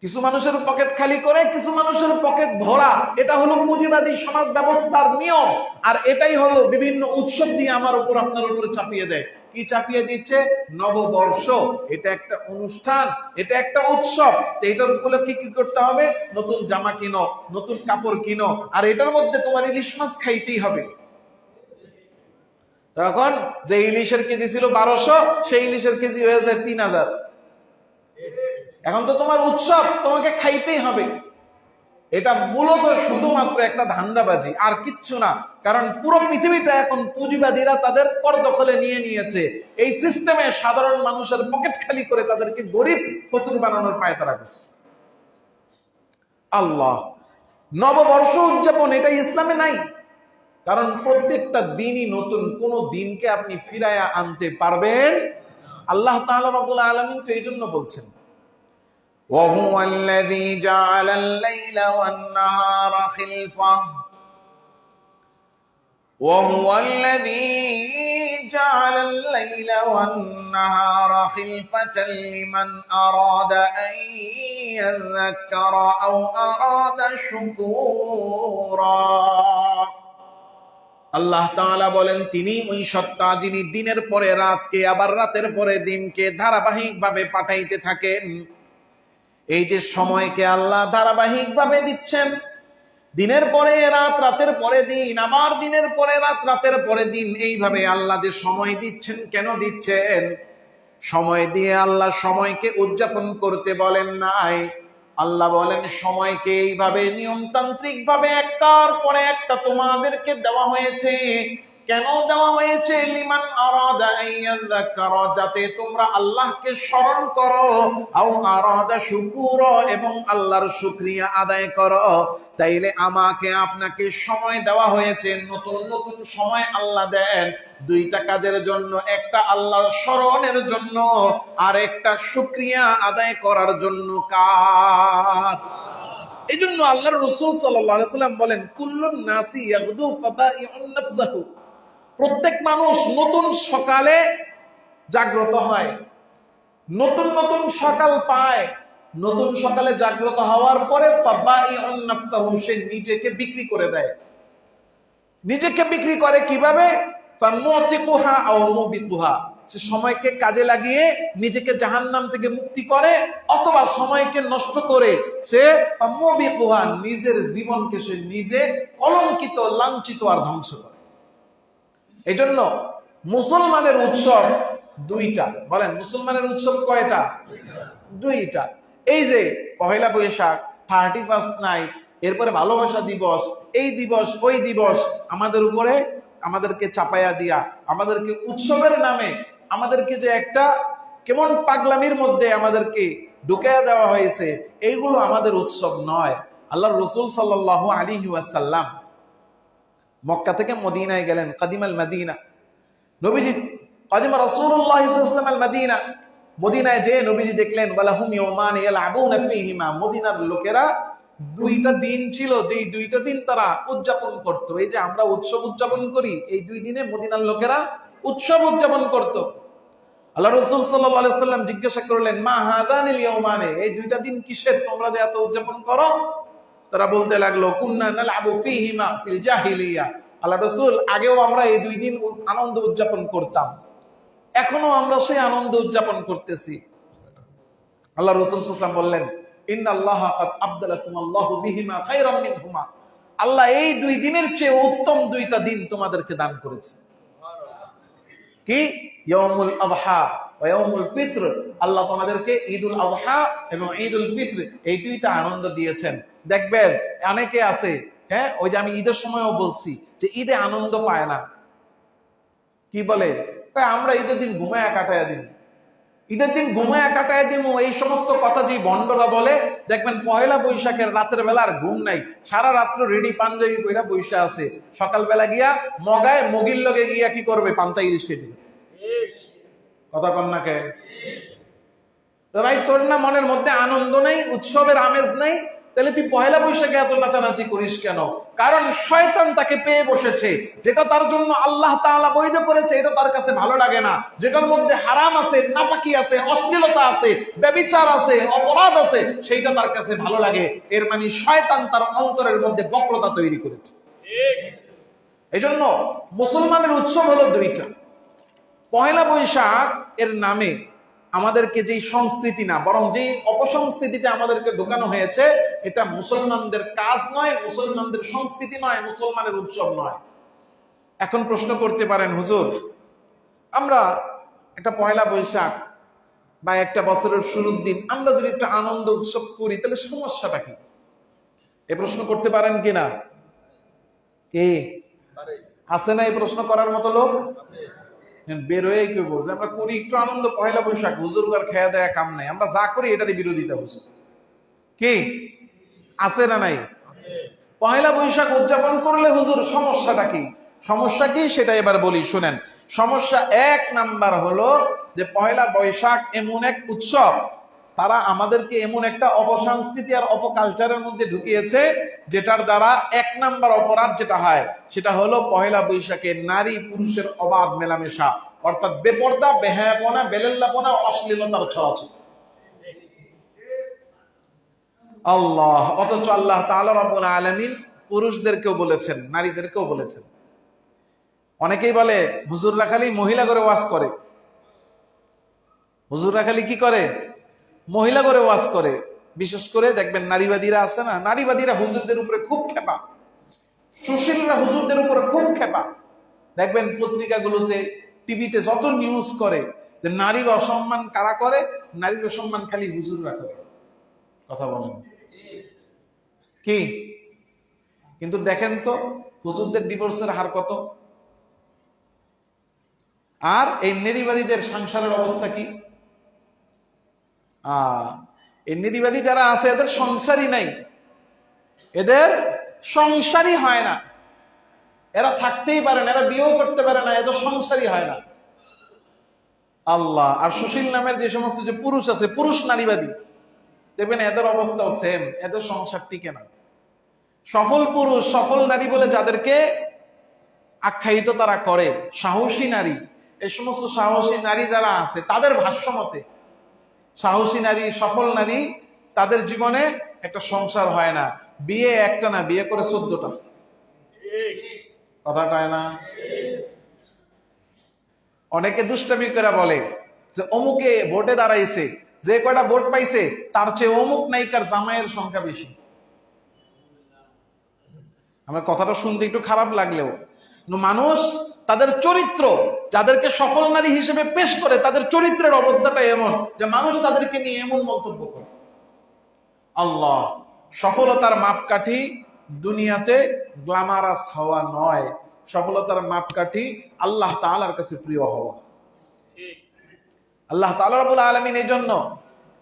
[SPEAKER 1] কিছু মানুষের পকেট খালি করে কিছু মানুষের পকেট ভরা, এটা হলো পুঁজিবাদী সমাজ ব্যবস্থার নিয়ম। আর এটাই হলো বিভিন্ন উৎসব দিয়ে আমার উপর আপনার উপরে চাপিয়ে দেয়। কি চাপিয়ে দিচ্ছে? নববর্ষ, এটা একটা অনুষ্ঠান, এটা একটা উৎসব, এটার উপলক্ষে কি করতে হবে? নতুন জামা কিনো, নতুন কাপড় কিনো, আর এটার মধ্যে তোমার ইলিশ মাছ খাইতেই হবে। তখন যে ইলিশের কেজি ছিল 1200, সেই ইলিশের কেজি হয়ে যায় 3000। এখন তো তোমার উৎসব, তোমাকে খাইতেই হবে। এটা মূলত শুধুমাত্র একটা ধান্দাবাজি, আর কিচ্ছু না। কারণ পুরো পৃথিবীটা এখন পুঁজিবাদীরা তাদের করদখলে নিয়ে নিয়েছে। এই সিস্টেমে সাধারণ মানুষের পকেট খালি করে তাদেরকে গরিব ফতুর বানানোর পায়তারা করছে। আল্লাহ, নববর্ষ উদযাপন এটা ইসলামে নাই। কারণ প্রত্যেকটা দিনই নতুন, কোন দিনকে আপনি ফিরায়া আনতে পারবেন? আল্লাহ তাআলা রব্বুল আলামিন তো এই জন্য বলছেন, وهو الذي جعل الليل والنهار خلفة وهو الذي جعل الليل والنهار خلفة لمن أراد أن يذكر أو أراد شكورا। আল্লাহ তাআলা বলেন, তিনি ওই সত্তা যিনি দিনের পরে রাতকে আবার রাতের পরে দিনকে ধারাবাহিকভাবে পাঠাইতে থাকেন। এই যে সময়কে আল্লাহ ধারাবাহিকভাবে দিচ্ছেন, দিনের পরে রাত, রাতের পরে দিন, আবার দিনের পরে রাত, রাতের পরে দিন, এইভাবে আল্লাহ যে সময় দিচ্ছেন, কেন দিচ্ছেন? সময় দিয়ে আল্লাহ সময়কে উদযাপন করতে বলেন নাই। আল্লাহ বলেন সময়কে এইভাবে নিয়মতান্ত্রিক ভাবে একটার পরে একটা তোমাদেরকে দেওয়া হয়েছে। কেন দেওয়া হয়েছে? লিমান আরাদা আইয়াযাক্কারা, যাতে তোমরা আল্লাহকে স্মরণ করো, আও আরাদা শুকুরা, এবং আল্লাহর শুকরিয়া আদায় করো। তাইলে আমাকে আপনাকে সময় দেওয়া হয়েছে, নতুন নতুন সময় আল্লাহ দেন দুইটা কাজের জন্য, একটা আল্লাহর স্মরণের জন্য, আর একটা শুকরিয়া আদায় করার জন্য। কাজ এই জন্য আল্লাহর রাসূল সাল্লাল্লাহু আলাইহি ওয়াসাল্লাম বলেন, কুল্লুন নাসি ইয়াগদু ফাবাইউন নাফসাহু, প্রত্যেক মানুষ নতুন সকালে জাগ্রত হয়, নতুন নতুন সকাল পায়। নতুন সকালে জাগ্রত হওয়ার পরে ফাবাইউন নাফসাহু, সে নিজেকে বিক্রি করে দেয়। নিজেকে বিক্রি করে কিভাবে? ফামুতিকুহা আও মুবিকুহা, সে সময়কে কাজে লাগিয়ে নিজেকে জাহান্নাম থেকে মুক্তি করে, অথবা সময়কে নষ্ট করে সে মুবিকুহা, নিজের জীবনকে সে নিজে কলঙ্কিত, লাঞ্ছিত আর ধ্বংস করে। এজন্য মুসলমানের উৎসব দুইটা। বলেন, মুসলমানের উৎসব কয়টা? দুইটা। এই যে পহেলা বৈশাখ, 31 নাইট, এরপরে ভালোবাসা দিবস, এই দিবস ওই দিবস আমাদের উপরে, আমাদেরকে চাপাইয়া দিয়া, আমাদেরকে উৎসবের নামে আমাদেরকে যে একটা কেমন পাগলামির মধ্যে আমাদেরকে ঢুকাইয়া দেওয়া হয়েছে, এইগুলো আমাদের উৎসব নয়। আল্লাহর রাসূল সাল্লাল্লাহু আলাইহি ওয়াসাল্লাম মক্কা থেকে মদিনায় গেলেন, কাদিমাল মদিনা। নবীজি কাদিমা রাসূলুল্লাহ সাল্লাল্লাহু আলাইহি ওয়াসাল্লাম মদিনা, মদিনায় যে নবীজি দেখলেন ওয়ালাহুম ইয়াওমান ইয়ালআবুনা ফীহিমা, মদিনার লোকেরা দুইটা দিন ছিল, যেই দুইটা দিন তারা উদযাপন করত। এই যে আমরা উৎসব উদযাপন করি, এই দুই দিনে মদিনার লোকেরা উৎসব উদযাপন করত। আল্লাহ রাসূল সাল্লাল্লাহু আলাইহি ওয়াসাল্লাম জিজ্ঞাসা করলেন, মা হাদানিল ইয়াওমানে, এই দুইটা দিন কিসের, তোমরা যে এত উদযাপন করো? তারা বলতে লাগলো, কুন্না নালআবু ফীহিমা ফিল জাহিলিয়া, আল্লাহ রাসূল, আগেও আমরা এই দুই দিন আনন্দ উদযাপন করতাম, এখনো আমরা সেই আনন্দ উদযাপন করতেছি। আল্লাহ রাসূল সাল্লাল্লাহু আলাইহি ওয়াসাল্লাম বললেন, ইন্নাল্লাহা ক্বাদ আবদালাকুমুল্লাহু বিহিমা খায়রাম মিনহুমা, আল্লাহ এই দুই দিনের চেয়ে উত্তম দুইটা দিন তোমাদেরকে দান করেছে। কি? ইয়াউমুল আযহা ওয়া ইয়াউমুল ফিত্র, আল্লাহ তোমাদেরকে ঈদুল আযহা এবং ঈদুল ফিত্র এই দুইটা আনন্দ দিয়েছেন। দেখবেন অনেকে আছে, হ্যাঁ, ওই যে আমি ঈদের সময়ও বলছি যে ঈদে আনন্দ পায় না। কি বলে? আমরা ঈদের দিন ঘুমায়া কাটায়া দিন, ঈদের দিন ঘুমায়া কাটায় দিব, এই সমস্ত কথা যে ভণ্ডরা বলে, দেখবেন পয়লা বৈশাখের রাতের বেলা আর ঘুম নাই, সারা রাত্র রেডি পাঞ্জাবি পইরা বৈশা আছে, সকালবেলা গিয়া মগায় মগির লগে গিয়া কি করবে? পান্তা ইলিশ খেতে। কথা কন না কে? তো ভাই, তোর না মনের মধ্যে আনন্দ নেই, উৎসবের আমেজ নেই, তাহলে তুই পয়লা বৈশাখে এত নাচানাচি করিস কেন? কারণ শয়তান তাকে পেয়ে বসেছে। যেটা তার জন্য আল্লাহ তাআলা বৈধ করেছে এটা তার কাছে ভালো লাগে না। যেটার মধ্যে হারাম আছে, নাপাকি আছে, অশ্লীলতা আছে, ব্যভিচার আছে, অপরাধ আছে, সেইটা তার কাছে ভালো লাগে। এর মানে শয়তান তার অন্তরের মধ্যে বক্রতা তৈরি করেছে। এই জন্য মুসলমানের উৎসব হলো দুইটা। পহেলা বৈশাখ এর নামে আমাদেরকে যেই সংস্কৃতি না, বরং যেই অপসংস্কৃতিতে আমাদেরকে ঢোকানো হয়েছে, এটা মুসলমানদের কাজ নয়, মুসলমানদের সংস্কৃতি নয়, মুসলমানের উৎসব নয়। এখন প্রশ্ন করতে পারেন, হুজুর আমরা একটা পয়লা বৈশাখ বা একটা বছরের শুরুর দিন আমরা যদি একটা আনন্দ উৎসব করি তাহলে সমস্যাটা কি? এ প্রশ্ন করতে পারেন কিনা? কে আছে না এই প্রশ্ন করার মতো লোক? বের হয়ে কেউ বলছে আমরা করি একটু আনন্দ, পয়লা বৈশাখ, হুজুর আর খেয়া দেয়া কাম নাই, আমরা যা করি এটারই বিরোধিতা। হুজুর কি আছে না নাই? পয়লা বৈশাখ উদযাপন করলে হুজুর সমস্যাটা কি? সমস্যা কি সেটা এবার বলি, শুনেন। সমস্যা এক নাম্বার হলো যে পয়লা বৈশাখ এমন এক উৎসব, তারা আমাদেরকে এমন একটা অপসংস্কৃতি আর অপকালচারের মধ্যে ঢুকিয়েছে, যেটার দ্বারা এক নাম্বার অপরাধ যেটা হয় সেটা হলো পয়লা বৈশাখে নারী পুরুষের অবাধ মেলামেশা, অর্থাৎ বেপর্দা, বেহায়াপনা, বেলেল্লাপনা, অশ্লীলতার ছড়াছড়ি। আল্লাহ, অথচ আল্লাহ তাআলা রব্বুল আলামিন পুরুষদেরকেও বলেছেন, নারীদেরকেও বলেছেন। অনেকেই বলে হুজুররা খালি মহিলা করে ওয়াজ করে, হুজুররা খালি কি করে? মহিলা করে ওয়াজ করে। বিশেষ করে দেখবেন নারীবাদীরা আছে না, নারীবাদীরা হুজুরদের উপরে খুব খেপা, সুশীলরা হুজুরদের উপরে খুব খেপা। দেখবেন পত্রিকাগুলোতে, টিভিতে যত নিউজ করে যে নারীর অসম্মান কারা করে, নারীর অসম্মান খালি হুজুররা করে। কথা বলেন কি? কিন্তু দেখেন তো হুজুরদের ডিভোর্সের হার কত, আর এই নারীবাদীদের সংসারের অবস্থা কি? এই নারীবাদী যারা আছে এদের সংসারই নাই, এদের সংসারই হয় না, এরা থাকতেই পারে না, এরা বিয়েও করতে পারে না, এদের সংসারই হয় না। আল্লাহ। আর সুশীল নামের যে সমস্ত যে পুরুষ আছে, পুরুষ নারীবাদী, দেখবেন এদের অবস্থাও সেম, এদের সংসার টিকে না। সফল পুরুষ, সফল নারী বলে যাদেরকে আখ্যায়িত তারা করে, সাহসী নারী, এই সমস্ত সাহসী নারী যারা আছে তাদের ভাষ্য মতে সাহসী নারী, সফল নারী, তাদের জীবনে একটা সংসার হয় না। বিয়ে একটা না, বিয়ে করে 14টা। কথা কয় না? অনেকে দুষ্টামি করে বলে যে অমুকে ভোটে দাঁড়াইছে, যে কয়টা ভোট পাইছে তার চেয়ে অমুক নায়িকার জামাইয়ের সংখ্যা বেশি। আমার কথাটা শুনতে একটু খারাপ লাগলেও মানুষ তাদের চরিত্র, যাদেরকে সফল নারী হিসেবে পেশ করে, তাদের চরিত্রের অবস্থাটা এমন যে মানুষ তাদেরকে নিয়ে এমন মন্তব্য করে। আল্লাহ, সফলতার মাপকাঠি দুনিয়াতে গ্ল্যামারাস হওয়া নয়, সফলতার মাপকাঠি আল্লাহ তাআলার কাছে প্রিয় হওয়া। আল্লাহ তাআলা রাব্বুল আলামিন এই জন্য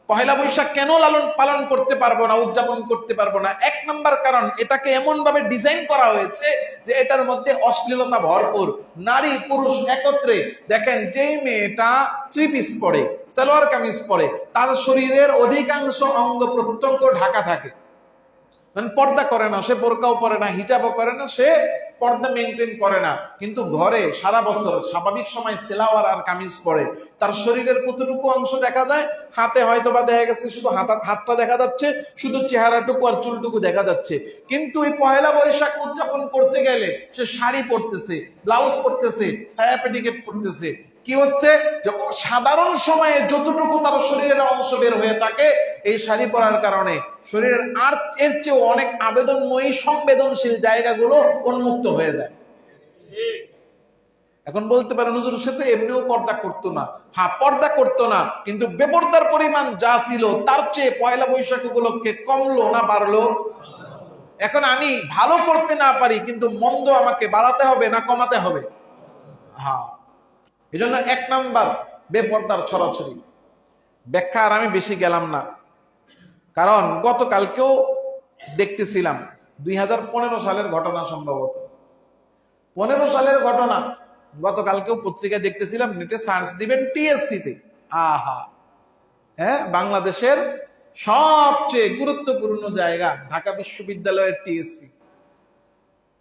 [SPEAKER 1] পহেলা বৈশাখ কেন লালন পালন করতে পারবো না, উদযাপন করতে পারবো না? এক নাম্বার কারণ, এটাকে এমন ভাবে ডিজাইন করা হয়েছে যে এটার মধ্যে অশ্লীলতা ভরপুর। নারী পুরুষ একত্রে, দেখেন যেই মেয়েটা থ্রি পিস পরে, সালোয়ার কামিজ পরে, তার শরীরের অধিকাংশ অঙ্গ প্রত্যঙ্গ ঢাকা থাকে, মানে পর্দা করে না, সে বোরকাও পরে না, হিজাবও করে না, সে পর্দা মেনটেন করে না। কিন্তু ঘরে সারা বছর স্বাভাবিক সময় সেলাওয়ার আর কামিজ পরে, তার শরীরের কতটুকু অংশ দেখা যায়? হাতে হয়তো বা দেখা গেছে শুধু হাতটা দেখা যাচ্ছে, শুধু চেহারাটুকু আর চুলটুকু দেখা যাচ্ছে। কিন্তু এই পহেলা বৈশাখ উদযাপন করতে গেলে সে শাড়ি পরতেছে, ব্লাউজ পরতেছে, ছায়া পেটিকেট পরতেছে। কি হচ্ছে যে সাধারণ সময়ে যতটুকু তার শরীরের অংশ বের হয়ে থাকে, এই শাড়ি পরার কারণে শরীরের আর এর চেয়ে অনেক আবেদনময়ী, সংবেদনশীল জায়গাগুলো উন্মুক্ত হয়ে যায়। এখন বলতে পারেন হুজুর সে তো এমনিও পর্দা করতো না। হ্যাঁ, পর্দা করতো না, কিন্তু বেপর্দার পরিমাণ যা ছিল তার চেয়ে পয়লা বৈশাখ উপলক্ষে কমলো না বাড়লো? এখন আমি ভালো করতে না পারি, কিন্তু মন্দ আমাকে বাড়াতে হবে না কমাতে হবে? হ্যাঁ। এই জন্য এক নাম্বার বেপর্দার ছড়াছড়ি। ব্যাখ্যা আর আমি বেশি গেলাম না, কারণ গতকালকেও দেখতেছিলাম 2015 সালের ঘটনা, সম্ভবত 15 সালের ঘটনা। গতকালকেও পত্রিকা দেখতেছিলাম, নেটে সার্চ দিবেন টিএসসি তে, আহা, হ্যাঁ, বাংলাদেশের সবচেয়ে গুরুত্বপূর্ণ জায়গা ঢাকা বিশ্ববিদ্যালয়ের টিএসসি,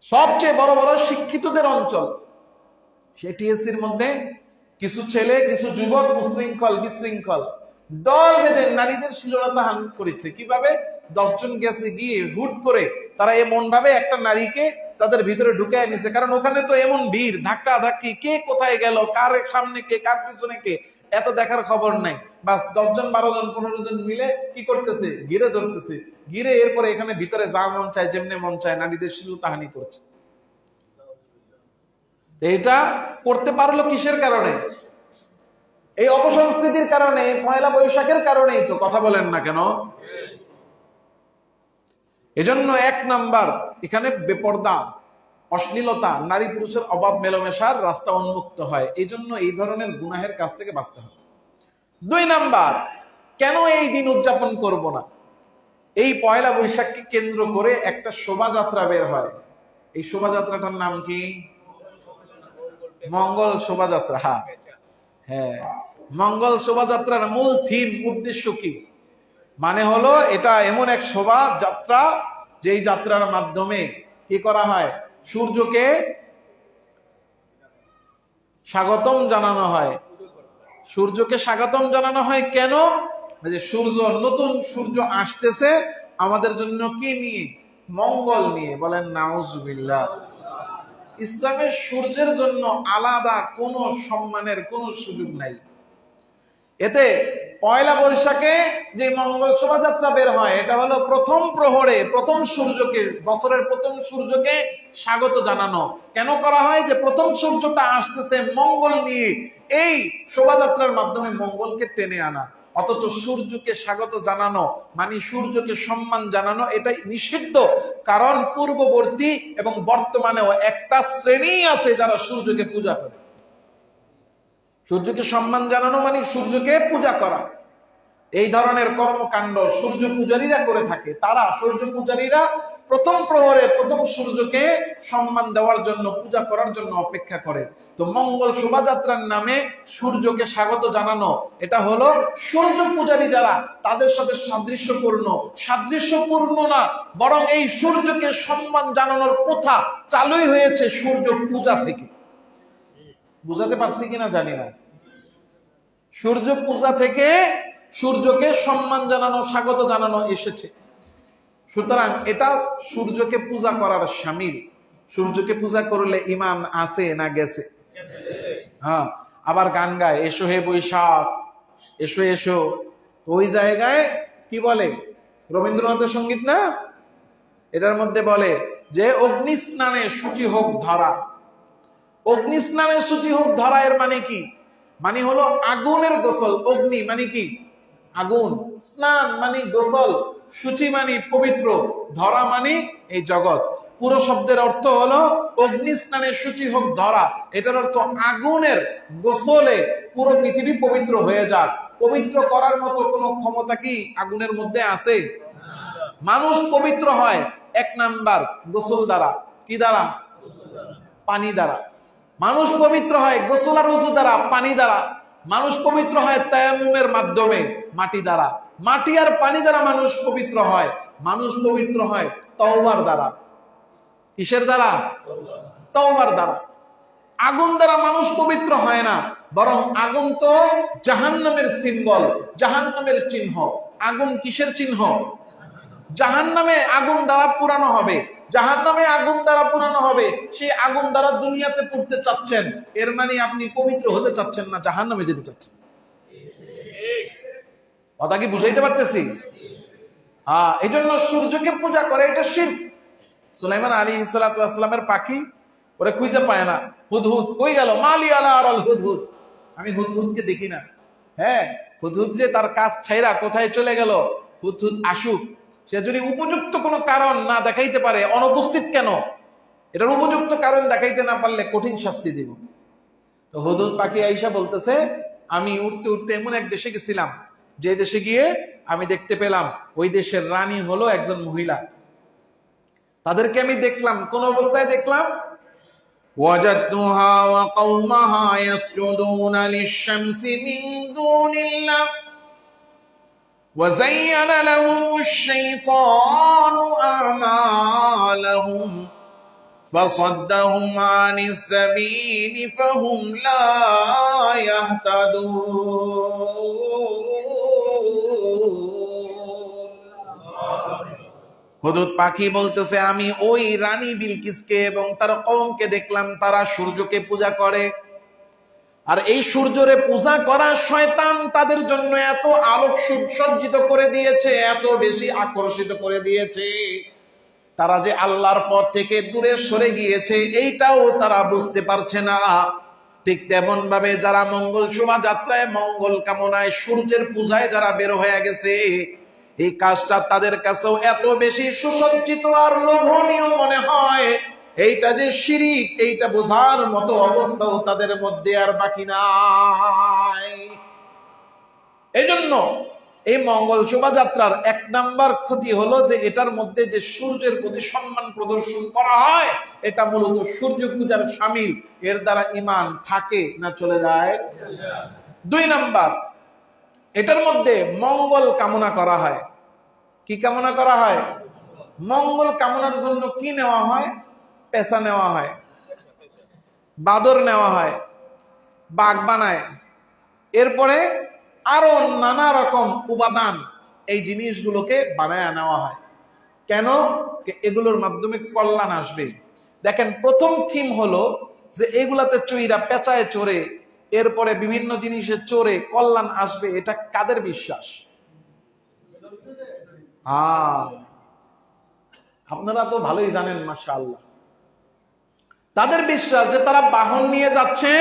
[SPEAKER 1] সবচেয়ে বড় বড় শিক্ষিতদের অঞ্চল। সেই টিএসসির মধ্যে কিছু ছেলে, কিছু যুবক উশৃঙ্খল বিশৃঙ্খল দল বেঁধে নারীদের শ্লীলতা হান করেছে। কিভাবে? 10 জন গেছে, গিয়ে হুট করে তারা এমন ভাবে একটা নারীকে তাদের ভিতরে ঢুকায় নিছে, কারণ ওখানে তো এমন ভিড়, ধাক্কা ধাক্কি, কে কোথায় গেল, কার সামনে কে, কার পিছনে কে, এত দেখার খবর নাই। বাস 10 জন 12 জন 15 জন মিলে কি করতেছে? ঘিরে ধরতেছে, ঘিরে এরপরে এখানে ভিতরে যা মন চায়, যেমনি মন চায় নারীদের শ্লীলতাহানি করছে। এটা করতে পারলো কিসের কারণে? এই অপসংস্কৃতির কারণে, পয়লা বৈশাখের কারণেই তো। কথা বলেন না কেন? এজন্য 1 নাম্বার, এখানে বেপর্দা, অশ্লীলতা, নারী পুরুষের অবাধ মেলামেশার রাস্তা উন্মুক্ত হয়। এই জন্য এই ধরনের গুনাহের কাছ থেকে বাঁচতে হবে। 2 নাম্বার, কেন এই দিন উদযাপন করব না? এই পয়লা বৈশাখকে কেন্দ্র করে একটা শোভাযাত্রা বের হয়। এই শোভাযাত্রাটার নাম কি? মঙ্গল শোভাযাত্রা। হ্যাঁ, মঙ্গল শোভাযাত্রার মূল থিম, উদ্দেশ্য কি? মানে হলো এটা এমন এক শোভাযাত্রা যেই যাত্রার মাধ্যমে কি করা হয়? সূর্যকে স্বাগতম জানানো হয়। সূর্যকে স্বাগতম জানানো হয় কেন? যে সূর্য, নতুন সূর্য আসতেছে আমাদের জন্য কি নিয়ে? মঙ্গল নিয়ে। বলেন নাউজুবিল্লাহ। ইসলামের সূর্যের জন্য আলাদা কোনো সম্মানের কোনো সুযোগ নাই। এতে পয়লা বৈশাখে যে মঙ্গল শোভাযাত্রা বের হয়, এটা হলো প্রথম প্রহরে প্রথম সূর্যকে, বছরের প্রথম সূর্যকে স্বাগত জানানো। কেন করা হয়? যে প্রথম সূর্যটা আসতেছে মঙ্গল নিয়ে, এই শোভাযাত্রার মাধ্যমে মঙ্গলকে টেনে আনা। অথচ সূর্যকে স্বাগত জানানো মানে সূর্যকে সম্মান জানানো, এটাই নিষিদ্ধ। কারণ পূর্ববর্তী এবং বর্তমানেও একটা শ্রেণী আছে যারা সূর্যকে পূজা করে। সূর্যকে সম্মান জানানো মানে সূর্যকে পূজা করা। এই ধরনের কর্মকাণ্ড সূর্য পূজারীরা করে থাকে। তারা, সূর্য পূজারীরা, প্রথম প্রহরে প্রথম সূর্যকে সম্মান দেওয়ার জন্য, পূজা করার জন্য অপেক্ষা করে। তো মঙ্গল শোভাযাত্রার নামে সূর্যকে স্বাগত জানানো, এটা হলো সূর্য পূজারী যারা, তাদের সাথে সাদৃশ্যপূর্ণ। সাদৃশ্যপূর্ণ না, বরং এই সূর্যকে সম্মান জানানোর প্রথা চালুই হয়েছে সূর্য পূজা থেকে। বুঝাতে পারছি কিনা জানি না। সূর্য পূজা থেকে সূর্যকে সম্মান জানানো, স্বাগত জানানো এসেছে। সুতরাং এটা সূর্যকে পূজা করার শামিল। সূর্যকে পূজা করলে ইমান আছে না গেছে? হ্যাঁ। আবার গান গায়, এসো হে বৈশাখ, এসো এসো। ওই জায়গায় কি বলে? রবীন্দ্রনাথের সঙ্গীত না, এটার মধ্যে বলে যে অগ্নি স্নানে শুচি হোক ধরা। অগ্নি স্নানে শুচি হোক ধরা এর মানে কি? মানে হলো আগুনের গোসল। অগ্নি মানে কি? আগুন। স্নান মানে গোসল। শুচি মানে পবিত্র। ধরা মানে এই জগৎ। পুরো শব্দের অর্থ হলো অগ্নি স্নানে শুচি হোক ধরা। এটার অর্থ আগুনের গোসলে পুরো পৃথিবী পবিত্র হয়ে যাক। পবিত্র করার মতো কোনো ক্ষমতা কি আগুনের মধ্যে আছে? মানুষ পবিত্র হয় 1 নাম্বার গোসল দ্বারা। কি দ্বারা? পানি দ্বারা। মানুষ পবিত্র হয় গোসল আর ওযু দ্বারা, পানি দ্বারা। মানুষ পবিত্র হয় তায়াম্মুমের মাধ্যমে, মাটি দ্বারা। মাটি আর পানি দ্বারা মানুষ পবিত্র হয়। মানুষ পবিত্র হয় তওবার দ্বারা। কিসের দ্বারা? তওবার দ্বারা। আগুন দ্বারা মানুষ পবিত্র হয় না, বরং আগুন তো জাহান্নামের সিম্বল, জাহান্নামের চিহ্ন। আগুন কিসের চিহ্ন? জাহান্নামে আগুন দ্বারা পুরানো হবে। জাহান্নামে আগুন দ্বারা পুরানো হবে, সেই আগুন দ্বারা দুনিয়াতে পড়তে চাচ্ছেন, এর মানে আপনি পবিত্র হতে চাচ্ছেন না, জাহান্নামে যেতে চাচ্ছেন। কথা কি বুঝাইতে পারতেছি? এই জন্য সূর্যকে পূজা করে, এটা শিরক। সুলাইমান আলাইহিস সালাতু ওয়াস সালামের পাখি ওরে খুঁজে পায় না। হুদহুদ কই গেল? মালি আলা আল হুদহুদ, আমি হুদহুদকে দেখি না। হ্যাঁ, হুদহুদ যে তার কাজ ছাইরা কোথায় চলে গেল? হুদহুদ আসুক। সে যদি উপযুক্ত কোনো কারণ না দেখাইতে পারে, অনুপস্থিত কেন, এটার উপযুক্ত কারণ দেখাইতে না পারলে কঠিন শাস্তি দিব। তো হুদহুদ পাখি আইসা বলতেছে, আমি উঠতে উঠতে এমন এক দেশে গেছিলাম, যে দেশে গিয়ে আমি দেখতে পেলাম ওই দেশের রানী হলো একজন মহিলা। তাদেরকে আমি দেখলাম, কোন অবস্থায় দেখলাম? ওয়াজাদতুহা ওয়া কওমাহা ইয়াসজুদুনা লিশ-শামসি মিন দুনিল্লাহ। وزين لهم الشيطان أعمالهم فصدهم عن السبيل فهم لا يهتدون হুদুদ পাখি বলতেছে, আমি ওই রানী বিলকিসকে এবং তার কওমকে দেখলাম তারা সূর্যকে পূজা করে। আর এই সূর্যরে পূজা করা শয়তান তাদের জন্য এত আলোক সজ্জিত করে দিয়েছে, এত বেশি আকর্ষিত করে দিয়েছে, তারা যে আল্লাহর পথ থেকে দূরে সরে গিয়েছে এইটাও তারা বুঝতে পারছে না। ঠিক তেমন ভাবে যারা মঙ্গল শোভাযাত্রায় মঙ্গল কামনায় সূর্যের পূজায় যারা বের হয়ে গেছে, এই কাজটা তাদের কাছেও এত বেশি সুসজ্জিত আর লোভনীয় মনে হয়, এইটা যে শিরিক এইটা বোঝার মতো অবস্থাও তাদের মধ্যে আর বাকি নাই। এজন্য এই মঙ্গল শোভাযাত্রার এক নাম্বার ক্ষতি হলো যে এটার মধ্যে যে সূর্যের প্রতি সম্মান প্রদর্শন করা হয়, এটা মূলত সূর্য পূজার শামিল। এর দ্বারা ঈমান থাকে না চলে যায়? 2 নাম্বার, এটার মধ্যে মঙ্গল কামনা করা হয়। কি কামনা করা হয়? মঙ্গল কামনার জন্য কি নেওয়া হয়? পেশা নেওয়া হয়, বাদর নেওয়া হয়, বাঘ বানায়, এরপরে আরো নানা রকম উপাদান এই জিনিসগুলোকে বানায় নেওয়া হয়। কেন? এগুলোর মাধ্যমে কল্যাণ আসবে। দেখেন, প্রথম থিম হলো যে এগুলাতে চইরা পেঁচায় চড়ে, এরপরে বিভিন্ন জিনিসে চড়ে কল্যাণ আসবে। এটা কাদের বিশ্বাস? আপনারা তো ভালোই জানেন, মাশাআল্লাহ। তাদের বিশ্বাস যে তারা বাহন নিয়ে যাচ্ছে,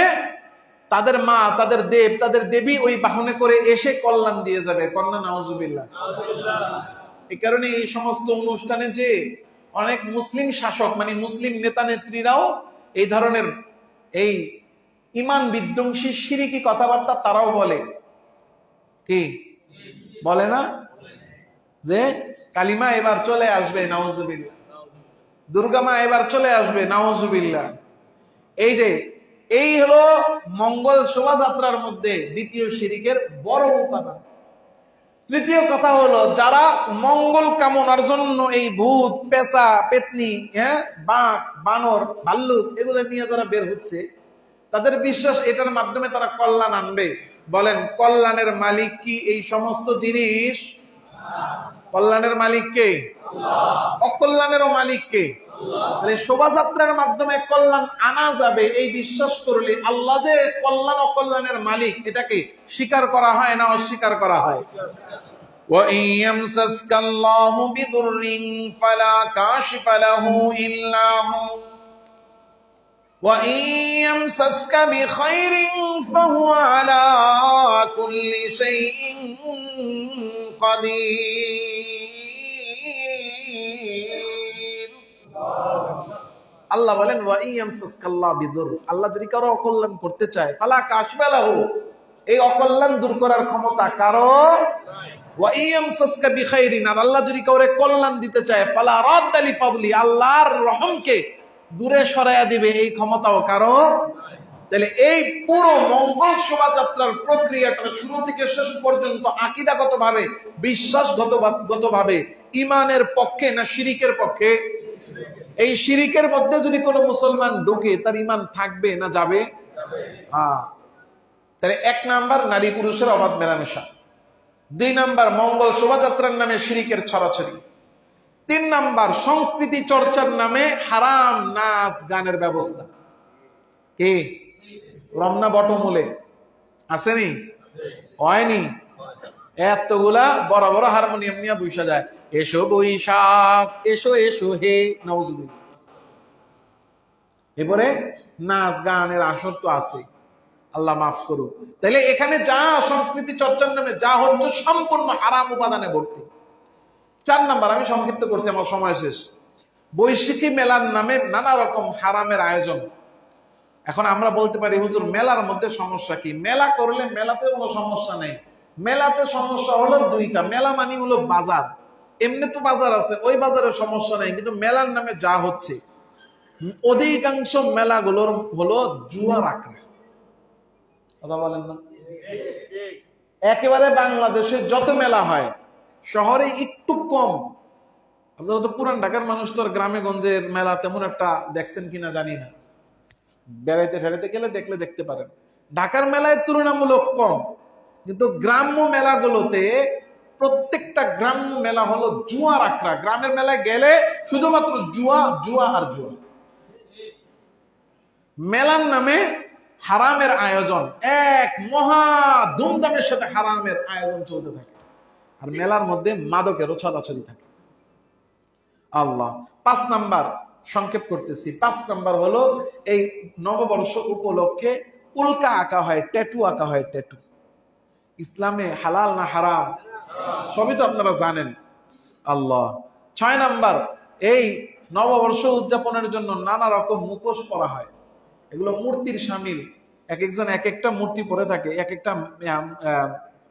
[SPEAKER 1] তাদের মা, তাদের দেব, তাদের দেবী ওই বাহনে করে এসে কল্যাণ দিয়ে যাবে। কন্যা নাউজুবিল্লাহ। এই কারণে এই সমস্ত অনুষ্ঠানে যে অনেক মুসলিম শাসক মানে মুসলিম নেতা নেত্রীরাও এই ধরনের এই ঈমান বিধ্বংসী শিরকি কথাবার্তা তারাও বলে। কি বলে না? যে কালিমা এবার চলে আসবে, নাউজুবিল্লাহ। দুর্গা মা এবার চলে আসবে, নাউজুবিল্লাহ। এই হলো মঙ্গল শোভাযাত্রার মধ্যে দ্বিতীয় শিরিকের বড় উপাদান। তৃতীয় কথা হলো, যারা মঙ্গল কামনার জন্য এই ভূত, পেঁচা, পেতনি, বাঘ, বানর, ভাল্লুক এগুলো নিয়ে যারা বের হচ্ছে, তাদের বিশ্বাস এটার মাধ্যমে তারা কল্যাণ আনবে। বলেন, কল্যাণের মালিক কি এই সমস্ত জিনিস? কল্যাণের মালিক কে? অকল্যাণেরও মালিক কে? তাহলে শোভাযাত্রার মাধ্যমে কল্যাণ আনা যাবে এই বিশ্বাস করলে আল্লাহ যে কল্যাণ অকল্যাণের মালিক এটাকে স্বীকার করা হয় না অস্বীকার করা হয়? وَإِن يَمْسَسْكَ اللَّهُ بِضُرٍّ فَلَا كَاشِفَ لَهُ إِلَّا هُوَ وَإِن يَمْسَسْكَ بِخَيْرٍ فَهُوَ عَلَى كُلِّ شَيْءٍ قَدِيرٌ। আল্লাহ বলেন, ওয়া ইয়ামসাসকাল্লাহু বিদুর, আল্লাহ যদি কারো অকল্যাণ করতে চায়, ফালা কাশফা লাহু, এই অকল্যাণ দূর করার ক্ষমতা কারো নাই। ওয়া ইয়ামসাসকা বিখাইরিন, আর আল্লাহ যদি কাউরে কল্যাণ দিতে চায়, ফালা রাদ্দা লিফাদলি, আল্লাহর রহমকে দূরে সরাইয়া দিবে এই ক্ষমতাও কারো নাই। তাহলে এই পুরো মঙ্গল শোভাযাত্রার প্রক্রিয়াটা শুরু থেকে শেষ পর্যন্ত আকীদাগতভাবে, বিশ্বাসগতভাবে ঈমানের পক্ষে না শিরিকের পক্ষে? এই শিরিকের মধ্যে যদি কোনো মুসলমান ঢুকে তার ঈমান থাকবে না যাবে? তাহলে 1 নাম্বার নারী পুরুষের অবাধ মেলামেশা, 2 নাম্বার মঙ্গল শোভাযাত্রার নামে শিরিকের ছড়াছড়ি, 3 নাম্বার সংস্কৃতি চর্চার নামে হারাম নাচ গানের ব্যবস্থা। কি রমনা বটমূলে আসেনি? হয়নি? এতগুলা বড় বড় হারমোনিয়াম নিয়ে বসে যায়, এসো বৈশাখ, এসো এসো হে, নাউজুবিল্লাহ। এরপরে নাচ গানের আসর তো আছে, আল্লাহ মাফ করুক। তাহলে এখানে যা সংস্কৃতি চর্চার নামে যা হচ্ছে সম্পূর্ণ হারাম উপাদানে ভর্তি। 4 নাম্বার, আমি সংক্ষিপ্ত করছি, আমার সময় শেষ। বৈশাখী মেলার নামে নানা রকম হারামের আয়োজন। এখন আমরা বলতে পারি, হুজুর মেলার মধ্যে সমস্যা কি? মেলা করলে মেলাতে কোনো সমস্যা নেই। মেলাতে সমস্যা হলো 2টা। মেলা মানে হলো বাজার, এমনি তো বাজার আছে, ওই বাজারে সমস্যা নেই, কিন্তু মেলার নামে যা হচ্ছে, অধিকাংশ মেলাগুলোর হলো জুয়ার আখড়া। কথা বলেন না? একেবারে বাংলাদেশে যত মেলা হয় শহরে একটু কম। আপনারা তো পুরান ঢাকার মানুষ, তো গ্রামে গঞ্জের মেলা তেমন একটা দেখছেন কিনা জানি না, বেড়াইতে ঠেড়াইতে গেলে দেখলে দেখতে পারেন। ঢাকার মেলায় তুলনামূলক কম, কিন্তু গ্রাম্য মেলাগুলোতে প্রত্যেকটা গ্রাম্য মেলা হলো জুয়ার আখড়া। গ্রামের মেলায় গেলে শুধুমাত্র জুয়া, জুয়া আর জুয়া। মেলার নামে হারামের আয়োজন, এক মহা ধুমধামের সাথে হারামের আয়োজন চলতে থাকে, আর মেলার মধ্যে মাদকেরও ছড়াছড়ি থাকে। আল্লাহ। 5 নাম্বার, সংক্ষেপ করতেছি, 5 নাম্বার হলো এই নববর্ষ উপলক্ষে উল্কা আঁকা হয়, ট্যাটু আঁকা হয়। ট্যাটু ইসলামে হালাল না হারাম? সবই তো আপনারা জানেন। আল্লাহ। 6 নাম্বার, এই নববর্ষ উদযাপনের জন্য নানা রকম মুখোশ পরা হয়। এগুলো মূর্তির শামিল, এক একজন এক একটা মূর্তি পরে থাকে, এক একটা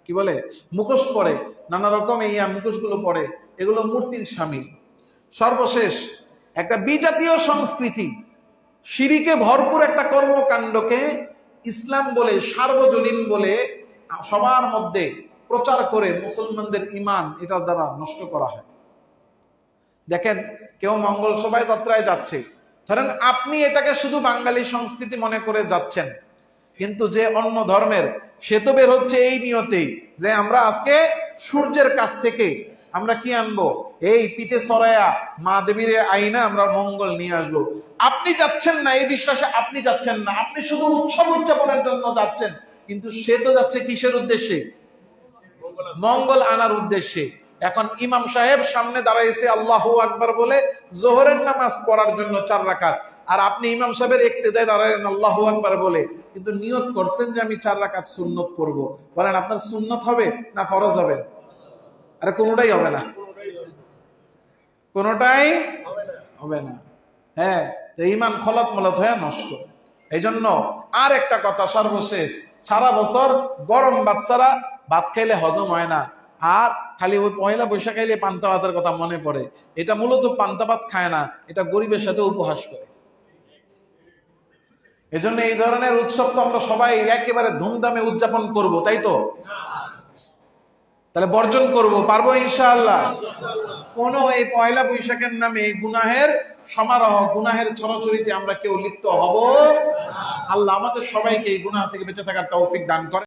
[SPEAKER 1] কি বলে মুখোশ পরে, নানা রকম এই মুখোশগুলো পরে, এগুলো মূর্তির শামিল। সর্বশেষ, একটা বিজাতীয় সংস্কৃতি, শিরিকে ভরপুর একটা কর্মকাণ্ডকে ইসলাম বলে, সার্বজনীন বলে সবার মধ্যে প্রচার করে মুসলমানদের ঈমান এটার দ্বারা নষ্ট করা হয়। দেখেন, কেউ মঙ্গল শোভাযাত্রায় যাচ্ছে, ধরেন আপনি এটাকে শুধু বাঙালি সংস্কৃতি মনে করে যাচ্ছেন, কিন্তু যে অন্য ধর্মের, সে তো বের হচ্ছে এই নিয়তেই যে আমরা আজকে সূর্যের কাছ থেকে আমরা কি আনবো, এই পিঠে সরাইয়া মা দেবীর আইনা আমরা মঙ্গল নিয়ে আসবো। আপনি যাচ্ছেন না এই বিশ্বাসে, আপনি যাচ্ছেন না, আপনি শুধু উৎসব উদযাপনের জন্য যাচ্ছেন, কিন্তু সে তো যাচ্ছে কিসের উদ্দেশ্যে? মঙ্গল আনার উদ্দেশ্যে। এখন ইমাম সাহেব সামনে দাঁড়াইছে আল্লাহু আকবার বলে জোহরের নামাজ পড়ার জন্য 4 রাকাত, আর আপনি ইমাম সাহেবের ইক্তেদায় দাঁড়ালেন আল্লাহু আকবার বলে, কিন্তু নিয়ত করছেন যে আমি 4 রাকাত সুন্নত পড়ব। বলেন আপনার সুন্নত হবে না ফরজ হবে? আরে কোনোটাই হবে না, কোনোটাই হবে না। হ্যাঁ, ঈমান খলত মলত হয়ে নষ্ট। এই জন্য আর একটা কথা সর্বশেষ, সারা বছর গরম ভাত ছাড়া ভাত খাইলে হজম হয় না, আর খালি ওই পয়লা বৈশাখ খাইলে পান্তা ভাতের কথা মনে পড়ে। এটা মূলত পান্তা ভাত খায় না, এটা গরিবের সাথে উপহাস করে। এজন্য এই ধরনের উৎসব তো আমরা সবাই একেবারে ধুমধামে উদযাপন করব, তাই তো? তাহলে বর্জন করব, পারবো ইনশাআল্লাহ? কোন এই পয়লা বৈশাখের নামে গুনাহের সমারোহ, গুনাহের ছড়াছড়িতে আমরা কেউ লিপ্ত হব? আল্লাহ আমাদের সবাইকে এই গুনাহ থেকে বেঁচে থাকার তৌফিক দান করেন।